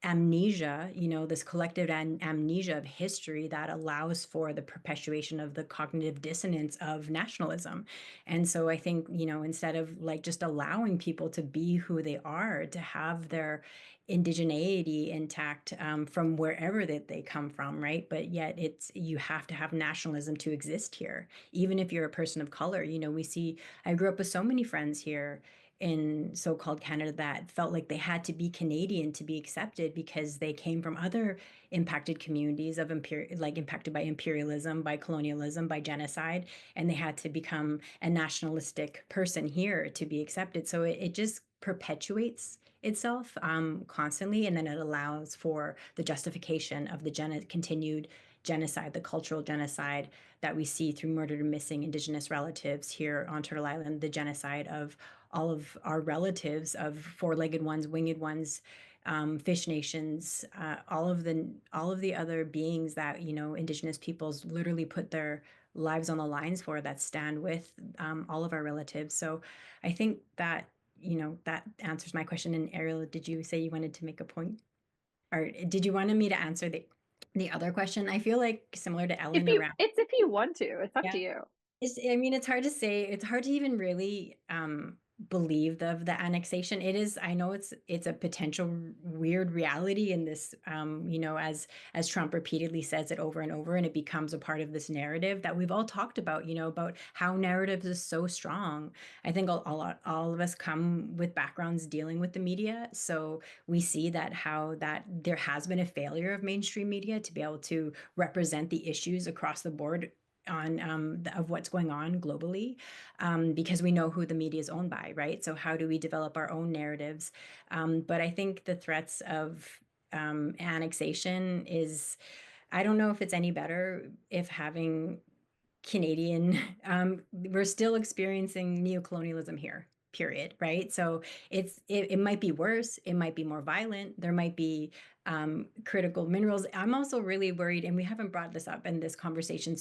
amnesia, this collective amnesia of history that allows for the perpetuation of the cognitive dissonance of nationalism. And so I think, instead of just allowing people to be who they are, to have their indigeneity intact from wherever that they come from, right? But yet you have to have nationalism to exist here, even if you're a person of color. I grew up with so many friends here in so-called Canada that felt like they had to be Canadian to be accepted, because they came from other impacted communities of impacted by imperialism, by colonialism, by genocide, and they had to become a nationalistic person here to be accepted. So it just perpetuates itself constantly, and then it allows for the justification of the continued genocide, the cultural genocide that we see through murdered and missing Indigenous relatives here on Turtle Island, the genocide of all of our relatives, of four-legged ones, winged ones, fish nations, all of the other beings that Indigenous peoples literally put their lives on the lines for, that stand with all of our relatives. So I think that that answers my question. And Eriel, did you say you wanted to make a point, or did you want me to answer the other question? I feel like similar to Ellen around. If you want to, it's up to you. It's hard to say. It's hard to even really believe the annexation. It is. I know it's a potential weird reality in this. As Trump repeatedly says it over and over, and it becomes a part of this narrative that we've all talked about. About how narratives is so strong. I think all of us come with backgrounds dealing with the media, so we see that there has been a failure of mainstream media to be able to represent the issues across the board of what's going on globally, because we know who the media is owned by, right? So how do we develop our own narratives? But I think the threats of annexation is, I don't know if it's any better if having Canadian, we're still experiencing neocolonialism here, period, right? So it might be worse, it might be more violent, there might be critical minerals. I'm also really worried, and we haven't brought this up in this conversation,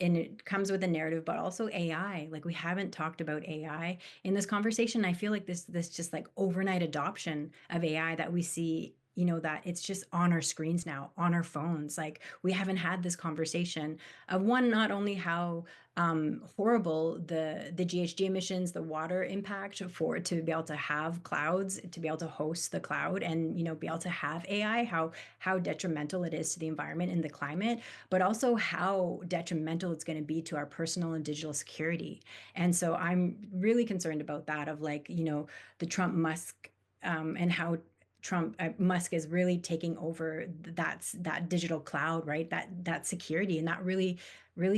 and it comes with a narrative, but also AI. We haven't talked about AI in this conversation. I feel like this just overnight adoption of AI that we see that it's just on our screens now, on our phones. Like, we haven't had this conversation of, one, not only how horrible the GHG emissions, the water impact for to be able to have clouds, to be able to host the cloud, and be able to have AI, how detrimental it is to the environment and the climate, but also how detrimental it's going to be to our personal and digital security. And so I'm really concerned about that, of like, the Trump Musk and how Musk is really taking over that digital cloud, right? That security, and that really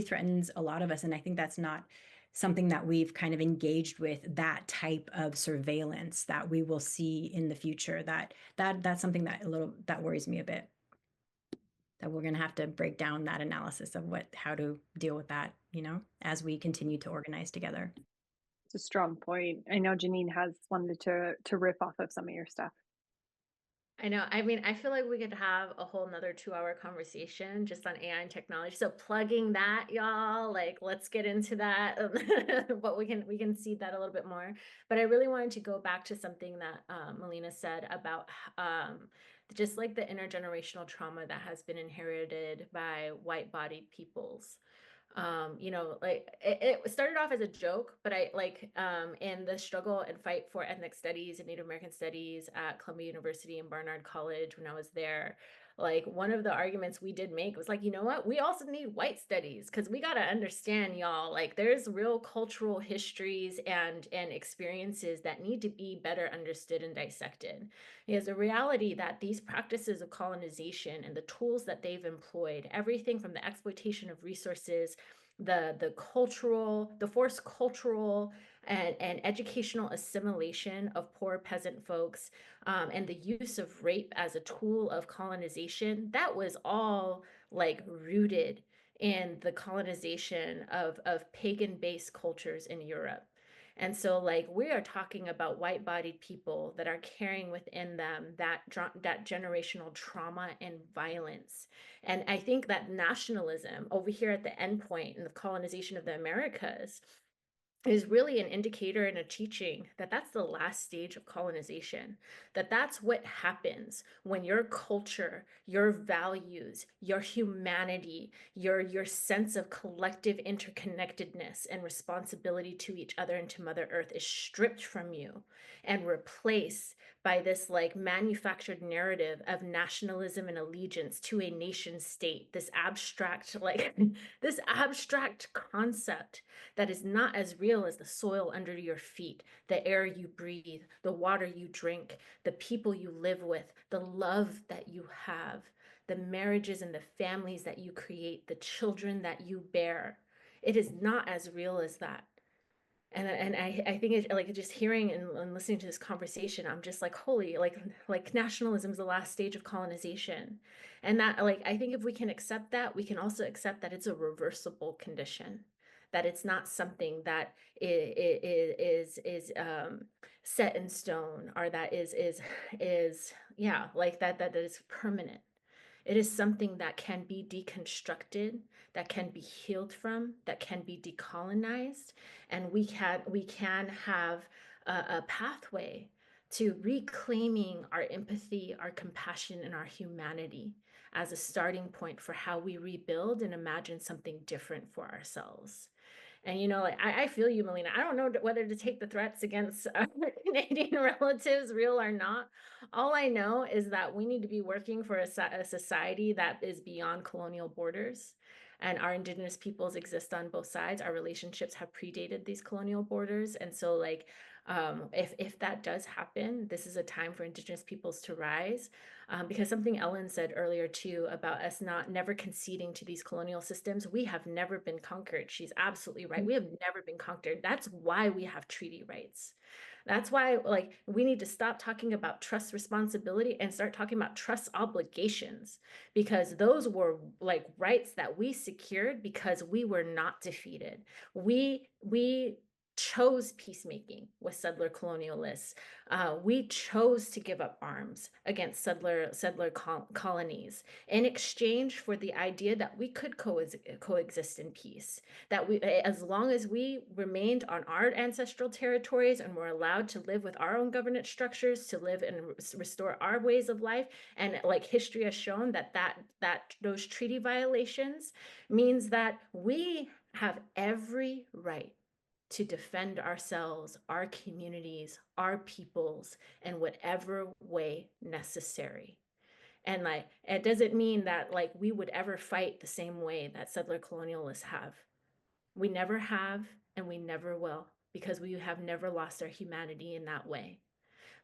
threatens a lot of us. And I think that's not something that we've kind of engaged with, that type of surveillance that we will see in the future. That's something that worries me a bit. That we're going to have to break down that analysis of how to deal with that, as we continue to organize together. It's a strong point. I know Janene has wanted to riff off of some of your stuff. I know. I mean, I feel like we could have a whole nother 2-hour conversation just on AI and technology. So plugging that, y'all, like, let's get into that. But we can see that a little bit more. But I really wanted to go back to something that Melina said about just like the intergenerational trauma that has been inherited by white-bodied peoples. Like it started off as a joke, but I like in the struggle and fight for ethnic studies and Native American studies at Columbia University and Barnard College when I was there, like one of the arguments we did make was like, you know what, we also need white studies, because we got to understand, y'all, like there's real cultural histories and experiences that need to be better understood and dissected. Because the reality that these practices of colonization and the tools that they've employed, everything from the exploitation of resources, the forced cultural and educational assimilation of poor peasant folks, and the use of rape as a tool of colonization, that was all like rooted in the colonization of pagan-based cultures in Europe. And so like we are talking about white-bodied people that are carrying within them that generational trauma and violence. And I think that nationalism over here at the endpoint in the colonization of the Americas is really an indicator and a teaching that that's the last stage of colonization, that's what happens when your culture, your values, your humanity, your sense of collective interconnectedness and responsibility to each other and to Mother Earth is stripped from you and replaced by this like manufactured narrative of nationalism and allegiance to a nation state, this abstract this abstract concept that is not as real as the soil under your feet, the air you breathe, the water you drink, the people you live with, the love that you have, the marriages and the families that you create, the children that you bear. It is not as real as that. And I think it's like just hearing and listening to this conversation, I'm just like, holy, like nationalism is the last stage of colonization. And that, like, I think if we can accept that, we can also accept that it's a reversible condition, that it's not something that is set in stone, or that is yeah, like that is permanent. It is something that can be deconstructed, that can be healed from, that can be decolonized, and we can have a pathway to reclaiming our empathy, our compassion, and our humanity as a starting point for how we rebuild and imagine something different for ourselves. And, like, I feel you, Melina. I don't know whether to take the threats against our Canadian relatives real or not. All I know is that we need to be working for a society that is beyond colonial borders. And our Indigenous peoples exist on both sides. Our relationships have predated these colonial borders. And so, like, if that does happen, this is a time for Indigenous peoples to rise. Because something Ellen said earlier too about us never conceding to these colonial systems. We have never been conquered. She's absolutely right. We have never been conquered. That's why we have treaty rights. That's why, like, we need to stop talking about trust responsibility and start talking about trust obligations, because those were like rights that we secured because we were not defeated. We chose peacemaking with settler colonialists. We chose to give up arms against settler colonies in exchange for the idea that we could coexist in peace, that we, as long as we remained on our ancestral territories and were allowed to live with our own governance structures, to live and restore our ways of life. And like history has shown, that those treaty violations means that we have every right to defend ourselves, our communities, our peoples in whatever way necessary. And like, it doesn't mean that like we would ever fight the same way that settler colonialists have. We never have, and we never will, because we have never lost our humanity in that way.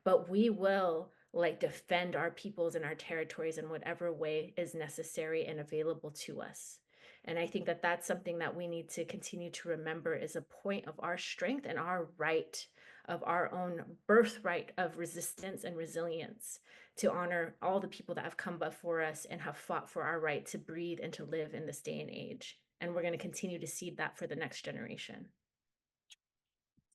But we will like defend our peoples and our territories in whatever way is necessary and available to us. And I think that that's something that we need to continue to remember is a point of our strength and our right, of our own birthright of resistance and resilience, to honor all the people that have come before us and have fought for our right to breathe and to live in this day and age. And we're going to continue to seed that for the next generation.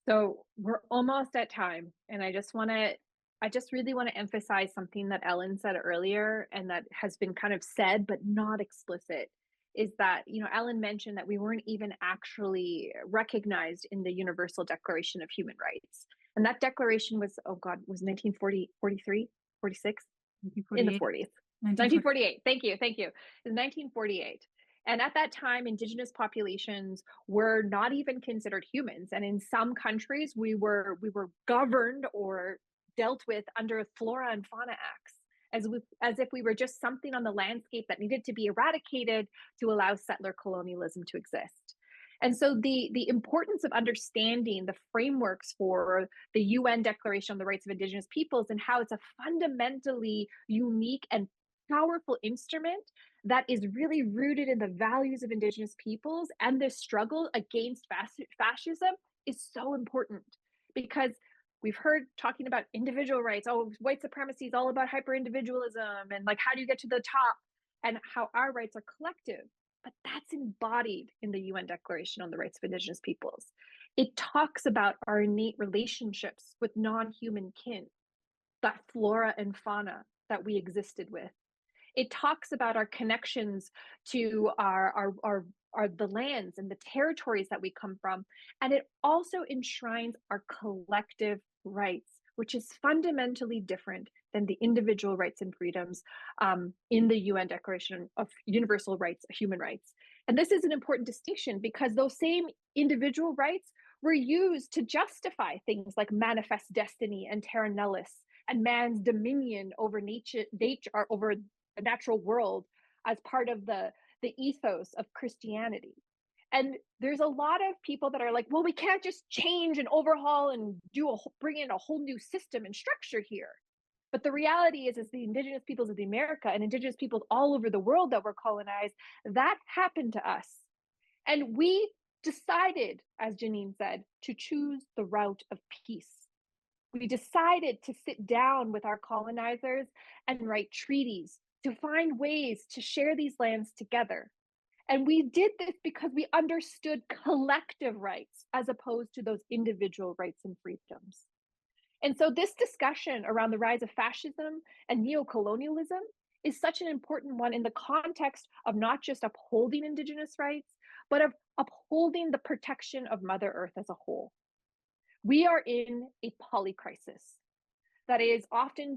So we're almost at time, and I just really want to emphasize something that Ellen said earlier, and that has been kind of said but not explicit, is that, you know, Ellen mentioned that we weren't even actually recognized in the Universal Declaration of Human Rights. And that declaration was, oh God, was 1940, 43, 46? In the 40s. 1948. Thank you. In 1948. And at that time, Indigenous populations were not even considered humans. And in some countries, we were governed or dealt with under Flora and Fauna Acts, as if we were just something on the landscape that needed to be eradicated to allow settler colonialism to exist. And so the importance of understanding the frameworks for the UN Declaration on the Rights of Indigenous Peoples and how it's a fundamentally unique and powerful instrument that is really rooted in the values of Indigenous peoples and the struggle against fascism is so important, because we've heard talking about individual rights. Oh, white supremacy is all about hyper-individualism, and like, how do you get to the top, and how our rights are collective. But that's embodied in the UN Declaration on the Rights of Indigenous Peoples. It talks about our innate relationships with non-human kin, that flora and fauna that we existed with. It talks about our connections to the lands and the territories that we come from. And it also enshrines our collective rights, which is fundamentally different than the individual rights and freedoms in the UN Declaration of Universal Rights, Human Rights. And this is an important distinction, because those same individual rights were used to justify things like manifest destiny and terra nullius and man's dominion over nature or over the natural world as part of the ethos of Christianity. And there's a lot of people that are like, well, we can't just change and overhaul and bring in a whole new system and structure here. But the reality is the Indigenous peoples of the America and Indigenous peoples all over the world that were colonized, that happened to us. And we decided, as Janene said, to choose the route of peace. We decided to sit down with our colonizers and write treaties to find ways to share these lands together. And we did this because we understood collective rights as opposed to those individual rights and freedoms. And so this discussion around the rise of fascism and neocolonialism is such an important one in the context of not just upholding Indigenous rights, but of upholding the protection of Mother Earth as a whole. We are in a polycrisis that is often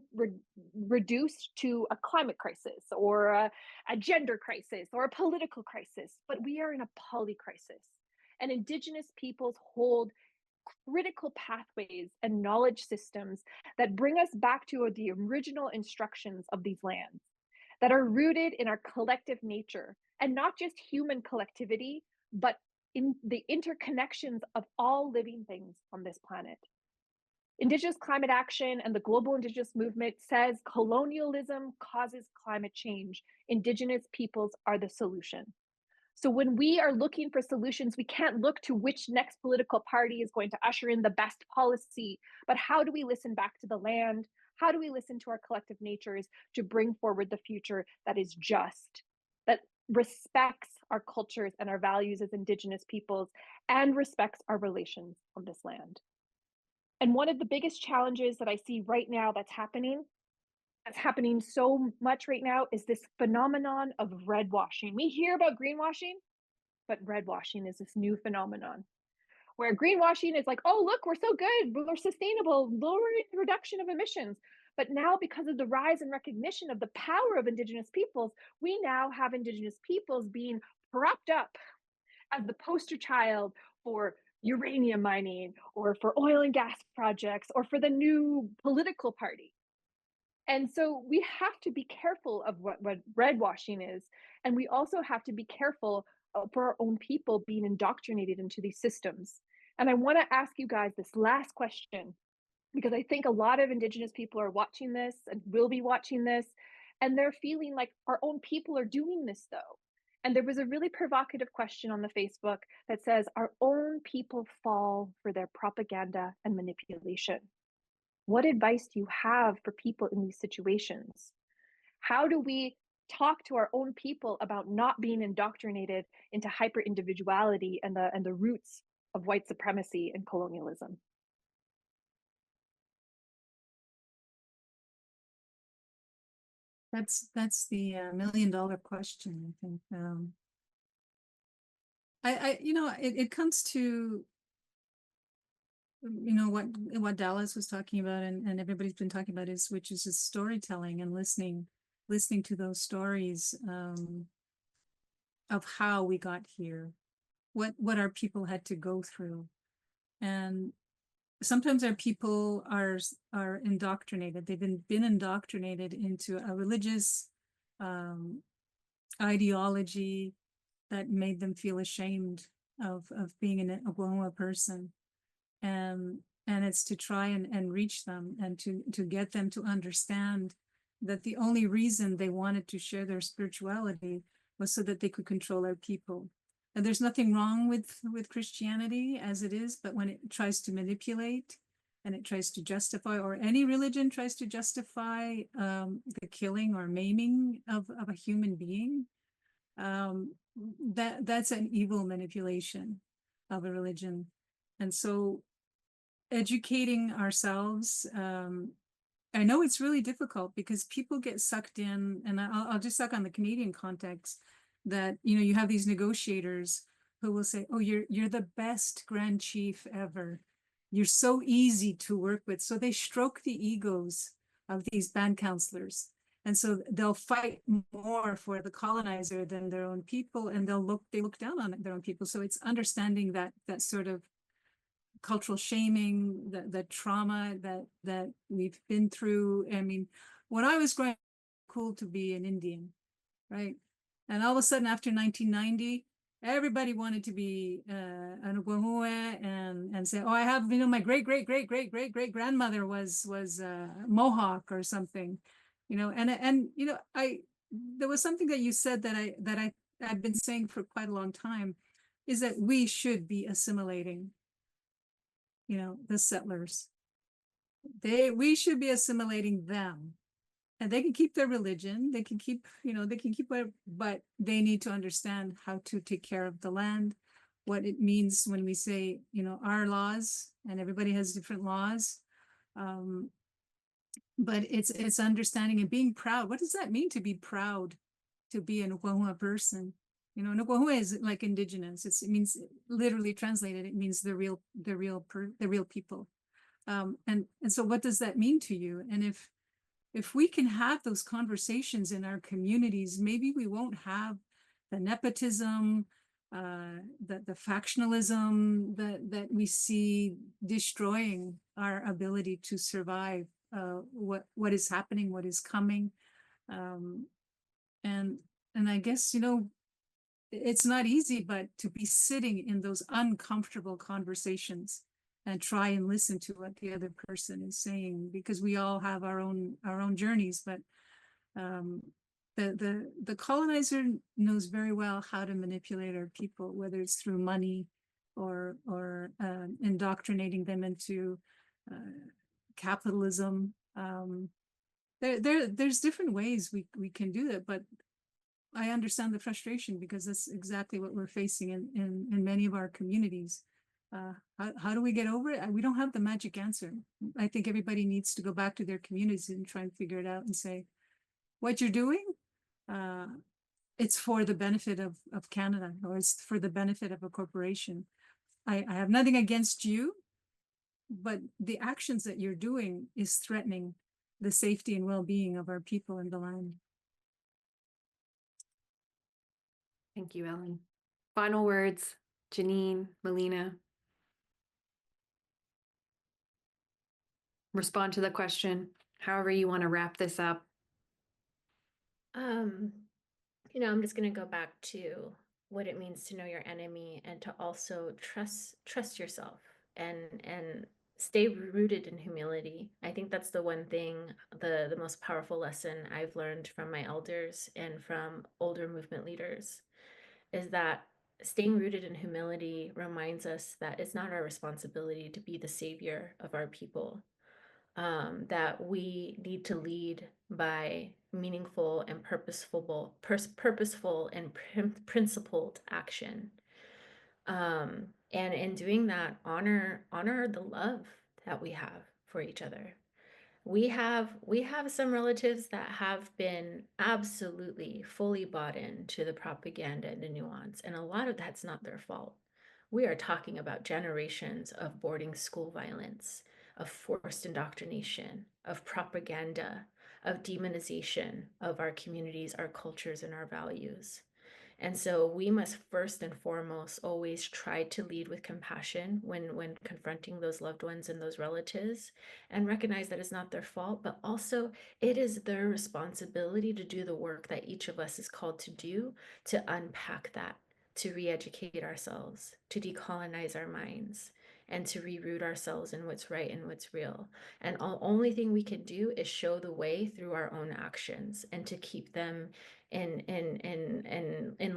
reduced to a climate crisis or a gender crisis or a political crisis, but we are in a polycrisis. And Indigenous peoples hold critical pathways and knowledge systems that bring us back to the original instructions of these lands, that are rooted in our collective nature, and not just human collectivity, but in the interconnections of all living things on this planet. Indigenous climate action and the global Indigenous movement says colonialism causes climate change. Indigenous peoples are the solution. So when we are looking for solutions, we can't look to which next political party is going to usher in the best policy, but how do we listen back to the land? How do we listen to our collective natures to bring forward the future that is just, that respects our cultures and our values as Indigenous peoples and respects our relations on this land. And one of the biggest challenges that I see right now that's happening so much right now, is this phenomenon of red washing. We hear about greenwashing, but red washing is this new phenomenon where greenwashing is like, oh, look, we're so good, we're sustainable, lowering the reduction of emissions. But now, because of the rise and recognition of the power of Indigenous peoples, we now have Indigenous peoples being propped up as the poster child for uranium mining or for oil and gas projects or for the new political party. And so we have to be careful of what red washing is. And we also have to be careful for our own people being indoctrinated into these systems. And I want to ask you guys this last question, because I think a lot of Indigenous people are watching this and will be watching this, and they're feeling like our own people are doing this though. And there was a really provocative question on the Facebook that says, our own people fall for their propaganda and manipulation. What advice do you have for people in these situations? How do we talk to our own people about not being indoctrinated into hyper individuality and the roots of white supremacy and colonialism? That's the $1 million question, I think. It comes to, what Dallas was talking about, and everybody's been talking about, which is storytelling and listening to those stories of how we got here, what our people had to go through. And sometimes our people are indoctrinated. They've been indoctrinated into a religious ideology that made them feel ashamed of being an Oglala person. And it's to try and reach them and to get them to understand that the only reason they wanted to share their spirituality was so that they could control our people. And there's nothing wrong with Christianity as it is, but when it tries to manipulate and it tries to justify, or any religion tries to justify the killing or maiming of a human being, that's an evil manipulation of a religion. And so educating ourselves, I know it's really difficult because people get sucked in, and I'll just suck on the Canadian context, that you have these negotiators who will say, oh, you're the best Grand Chief ever, you're so easy to work with. So they stroke the egos of these band counselors, and so they'll fight more for the colonizer than their own people, and they look down on their own people. So it's understanding that sort of cultural shaming, the trauma that we've been through. I mean, when I was growing up, cool to be an Indian, right? And all of a sudden, after 1990, everybody wanted to be an Oglala and say, oh, I have, my great grandmother was Mohawk or something, and there was something that you said that I've been saying for quite a long time, is that we should be assimilating, the settlers. We should be assimilating them. And they can keep their religion, they can keep whatever, but they need to understand how to take care of the land, what it means when we say, our laws, and everybody has different laws. But it's understanding and being proud. What does that mean to be proud, to be an Oglala person? An Oglala is like Indigenous. It means, literally translated, it means the real people. And so what does that mean to you? And if we can have those conversations in our communities, maybe we won't have the nepotism, the factionalism that we see destroying our ability to survive what is happening, what is coming. And I guess, it's not easy, but to be sitting in those uncomfortable conversations and try and listen to what the other person is saying, because we all have our own journeys. But the colonizer knows very well how to manipulate our people, whether it's through money or indoctrinating them into capitalism. There's different ways we can do that, but I understand the frustration because that's exactly what we're facing in many of our communities. How do we get over it? We don't have the magic answer. I think everybody needs to go back to their communities and try and figure it out and say, what you're doing, it's for the benefit of Canada, or it's for the benefit of a corporation. I have nothing against you, but the actions that you're doing is threatening the safety and well-being of our people and the land. Thank you, Ellen. Final words, Janene, Melina. Respond to the question, however you want to wrap this up. I'm just going to go back to what it means to know your enemy and to also trust yourself and stay rooted in humility. I think that's the one thing, the most powerful lesson I've learned from my elders and from older movement leaders is that staying rooted in humility reminds us that it's not our responsibility to be the savior of our people. That we need to lead by meaningful and purposeful and principled action. And in doing that, honor the love that we have for each other. We have some relatives that have been absolutely fully bought into the propaganda and the nuance, and a lot of that's not their fault. We are talking about generations of boarding school violence, of forced indoctrination, of propaganda, of demonization of our communities, our cultures, and our values. And so we must first and foremost always try to lead with compassion when confronting those loved ones and those relatives, and recognize that it's not their fault, but also it is their responsibility to do the work that each of us is called to do, to unpack that, to re-educate ourselves, to decolonize our minds, and to reroot ourselves in what's right and what's real. And the only thing we can do is show the way through our own actions, and to keep them in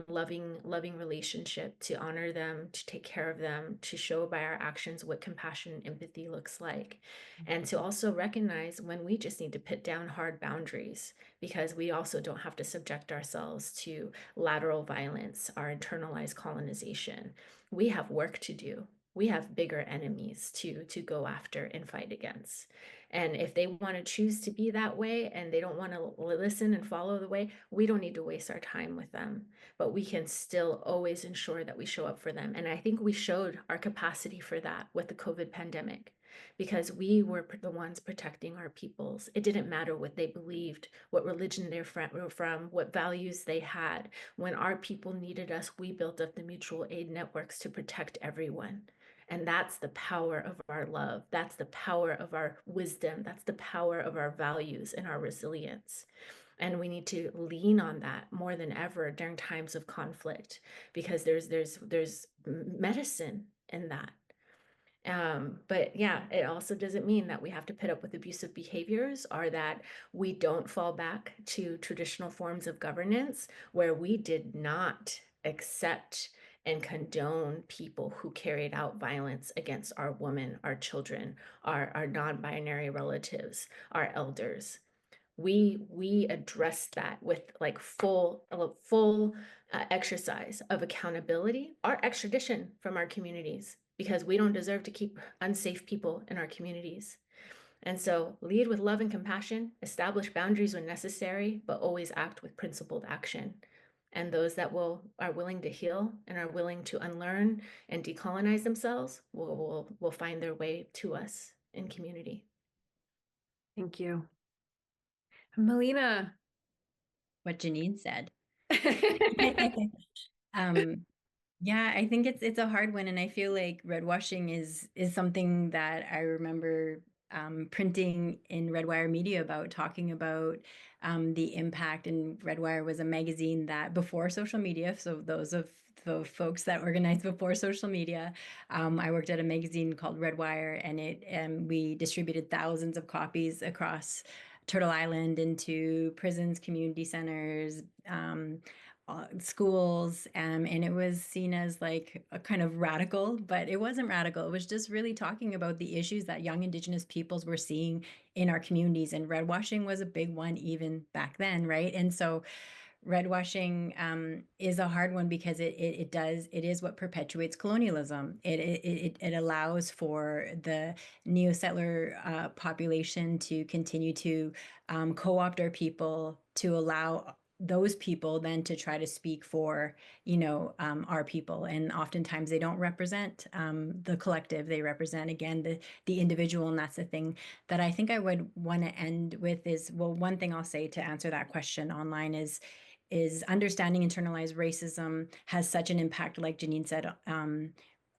loving relationship, to honor them, to take care of them, to show by our actions what compassion and empathy looks like, and to also recognize when we just need to put down hard boundaries, because we also don't have to subject ourselves to lateral violence, our internalized colonization. We have work to do. We have bigger enemies to go after and fight against. And if they want to choose to be that way and they don't want to listen and follow the way, we don't need to waste our time with them. But we can still always ensure that we show up for them. And I think we showed our capacity for that with the COVID pandemic, because we were the ones protecting our peoples. It didn't matter what they believed, what religion they were from, what values they had. When our people needed us, we built up the mutual aid networks to protect everyone. And that's the power of our love. That's the power of our wisdom. That's the power of our values and our resilience. And we need to lean on that more than ever during times of conflict, because there's medicine in that. But yeah, it also doesn't mean that we have to put up with abusive behaviors, or that we don't fall back to traditional forms of governance where we did not accept and condone people who carried out violence against our women, our children, our non-binary relatives, our elders. We address that with like full exercise of accountability, our extradition from our communities, because we don't deserve to keep unsafe people in our communities. And so lead with love and compassion, establish boundaries when necessary, but always act with principled action. And those that are willing to heal and are willing to unlearn and decolonize themselves will find their way to us in community. Thank you. Melina. What Janene said. Yeah, I think it's a hard one, and I feel like redwashing is something that I remember printing in Redwire Media about, talking about the impact. And Redwire was a magazine that before social media, so those of the folks that organized before social media, I worked at a magazine called Redwire, and we distributed thousands of copies across Turtle Island into prisons, community centers, schools, and it was seen as like a kind of radical, but it wasn't radical. It was just really talking about the issues that young Indigenous peoples were seeing in our communities, and redwashing was a big one even back then, right? And so redwashing is a hard one because it is what perpetuates colonialism. It allows for the neo-settler population to continue to co-opt our people, to allow those people then to try to speak for, our people. And oftentimes they don't represent the collective. They represent, again, the individual. And that's the thing that I think I would want to end with is, well, one thing I'll say to answer that question online is understanding internalized racism has such an impact, like Janene said,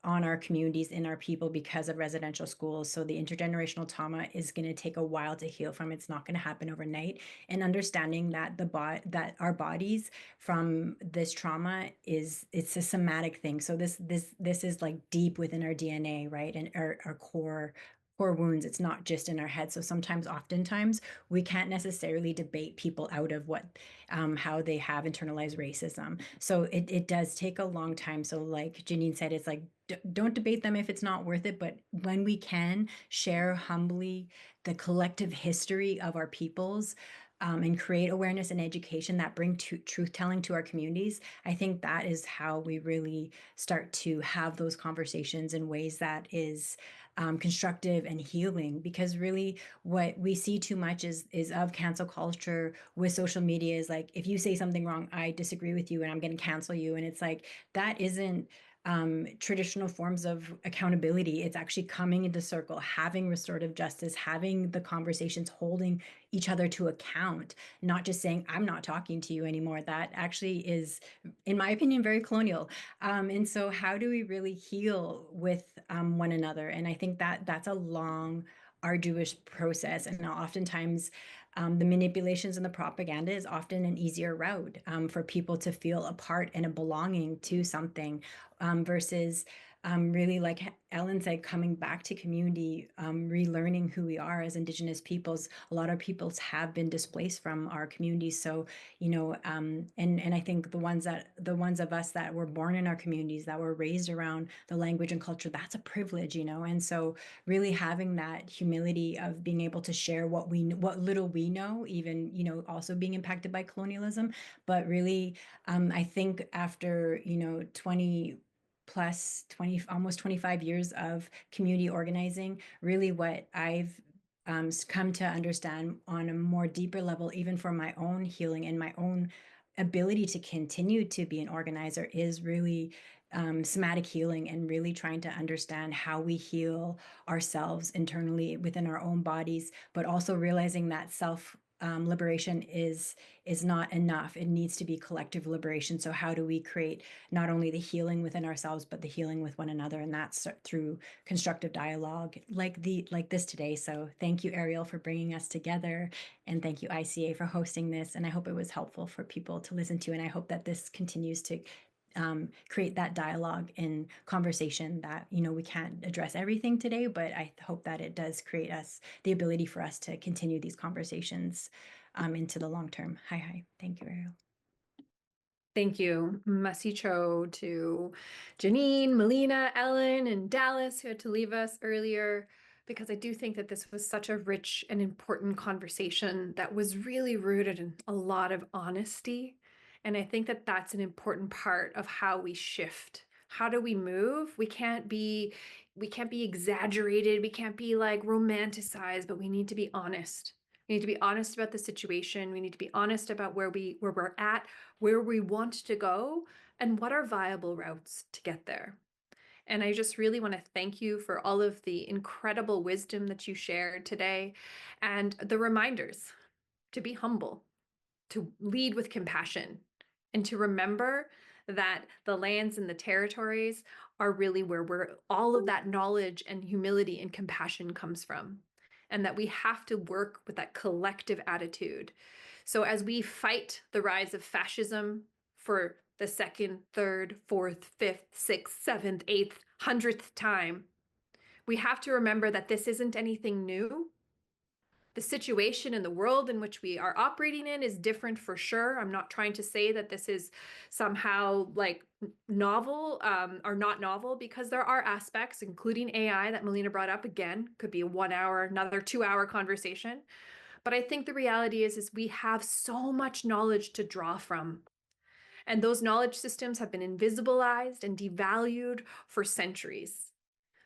on our communities, in our people, because of residential schools. So the intergenerational trauma is going to take a while to heal from. It's not going to happen overnight. And understanding that that our bodies from this trauma it's a somatic thing. So this is like deep within our DNA, right? And our core wounds. It's not just in our head. So oftentimes we can't necessarily debate people out of how they have internalized racism. So it does take a long time. So like Janene said, it's like, don't debate them if it's not worth it. But when we can share humbly the collective history of our peoples, and create awareness and education that bring truth-telling to our communities, I think that is how we really start to have those conversations in ways that is constructive and healing. Because really what we see too much is of cancel culture with social media is like, if you say something wrong, I disagree with you and I'm going to cancel you. And it's like, that isn't traditional forms of accountability. It's actually coming into circle, having restorative justice, having the conversations, holding each other to account, not just saying, I'm not talking to you anymore. That actually is, in my opinion, very colonial. And so how do we really heal with one another? And I think that's a long, arduous process. And oftentimes the manipulations and the propaganda is often an easier route for people to feel a part and a belonging to something, versus really, like Ellen said, coming back to community, relearning who we are as Indigenous peoples. A lot of peoples have been displaced from our communities. So, and I think the ones of us that were born in our communities, that were raised around the language and culture, that's a privilege, and so really having that humility of being able to share what little we know, even, also being impacted by colonialism. But really, I think after, almost 25 years of community organizing, really what I've come to understand on a more deeper level, even for my own healing and my own ability to continue to be an organizer, is really somatic healing, and really trying to understand how we heal ourselves internally within our own bodies, but also realizing that self liberation is not enough. It needs to be collective liberation. So how do we create not only the healing within ourselves, but the healing with one another? And that's through constructive dialogue like this today. So thank you, Eriel, for bringing us together. And thank you, ICA, for hosting this. And I hope it was helpful for people to listen to. And I hope that this continues to create that dialogue and conversation that, we can't address everything today, but I hope that it does create the ability for us to continue these conversations into the long term. Hi. Thank you, Eriel. Thank you, Masicho, to Janene, Melina, Ellen, and Dallas, who had to leave us earlier, because I do think that this was such a rich and important conversation that was really rooted in a lot of honesty. And I think that that's an important part of how we shift. How do we move? We can't be exaggerated. We can't be like romanticized, but we need to be honest. We need to be honest about the situation. We need to be honest about where we're at, where we want to go, and what are viable routes to get there. And I just really want to thank you for all of the incredible wisdom that you shared today, and the reminders to be humble, to lead with compassion, and to remember that the lands and the territories are really where all of that knowledge and humility and compassion comes from, and that we have to work with that collective attitude. So as we fight the rise of fascism for the second, third, fourth, fifth, sixth, seventh, eighth, 100th time, we have to remember that this isn't anything new. The situation in the world in which we are operating in is different for sure. I'm not trying to say that this is somehow like novel or not novel, because there are aspects, including AI, that Melina brought up, again, could be a 1 hour, another 2 hour conversation. But I think the reality is we have so much knowledge to draw from. And those knowledge systems have been invisibilized and devalued for centuries.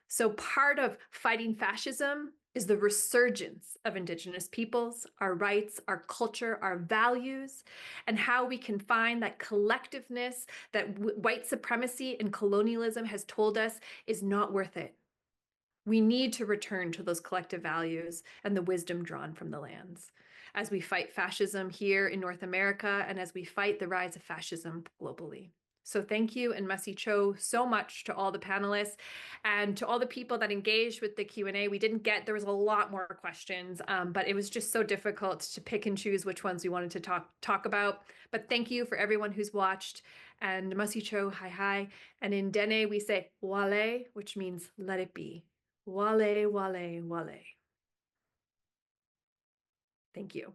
So part of fighting fascism is the resurgence of Indigenous peoples, our rights, our culture, our values, and how we can find that collectiveness that white supremacy and colonialism has told us is not worth it. We need to return to those collective values and the wisdom drawn from the lands as we fight fascism here in North America and as we fight the rise of fascism globally. So thank you and Masi Cho so much to all the panelists and to all the people that engaged with the Q&A. There was a lot more questions, but it was just so difficult to pick and choose which ones we wanted to talk about. But thank you for everyone who's watched. And Masi Cho, hi hi. And in Dene, we say wale, which means let it be. Wale, wale, wale. Thank you.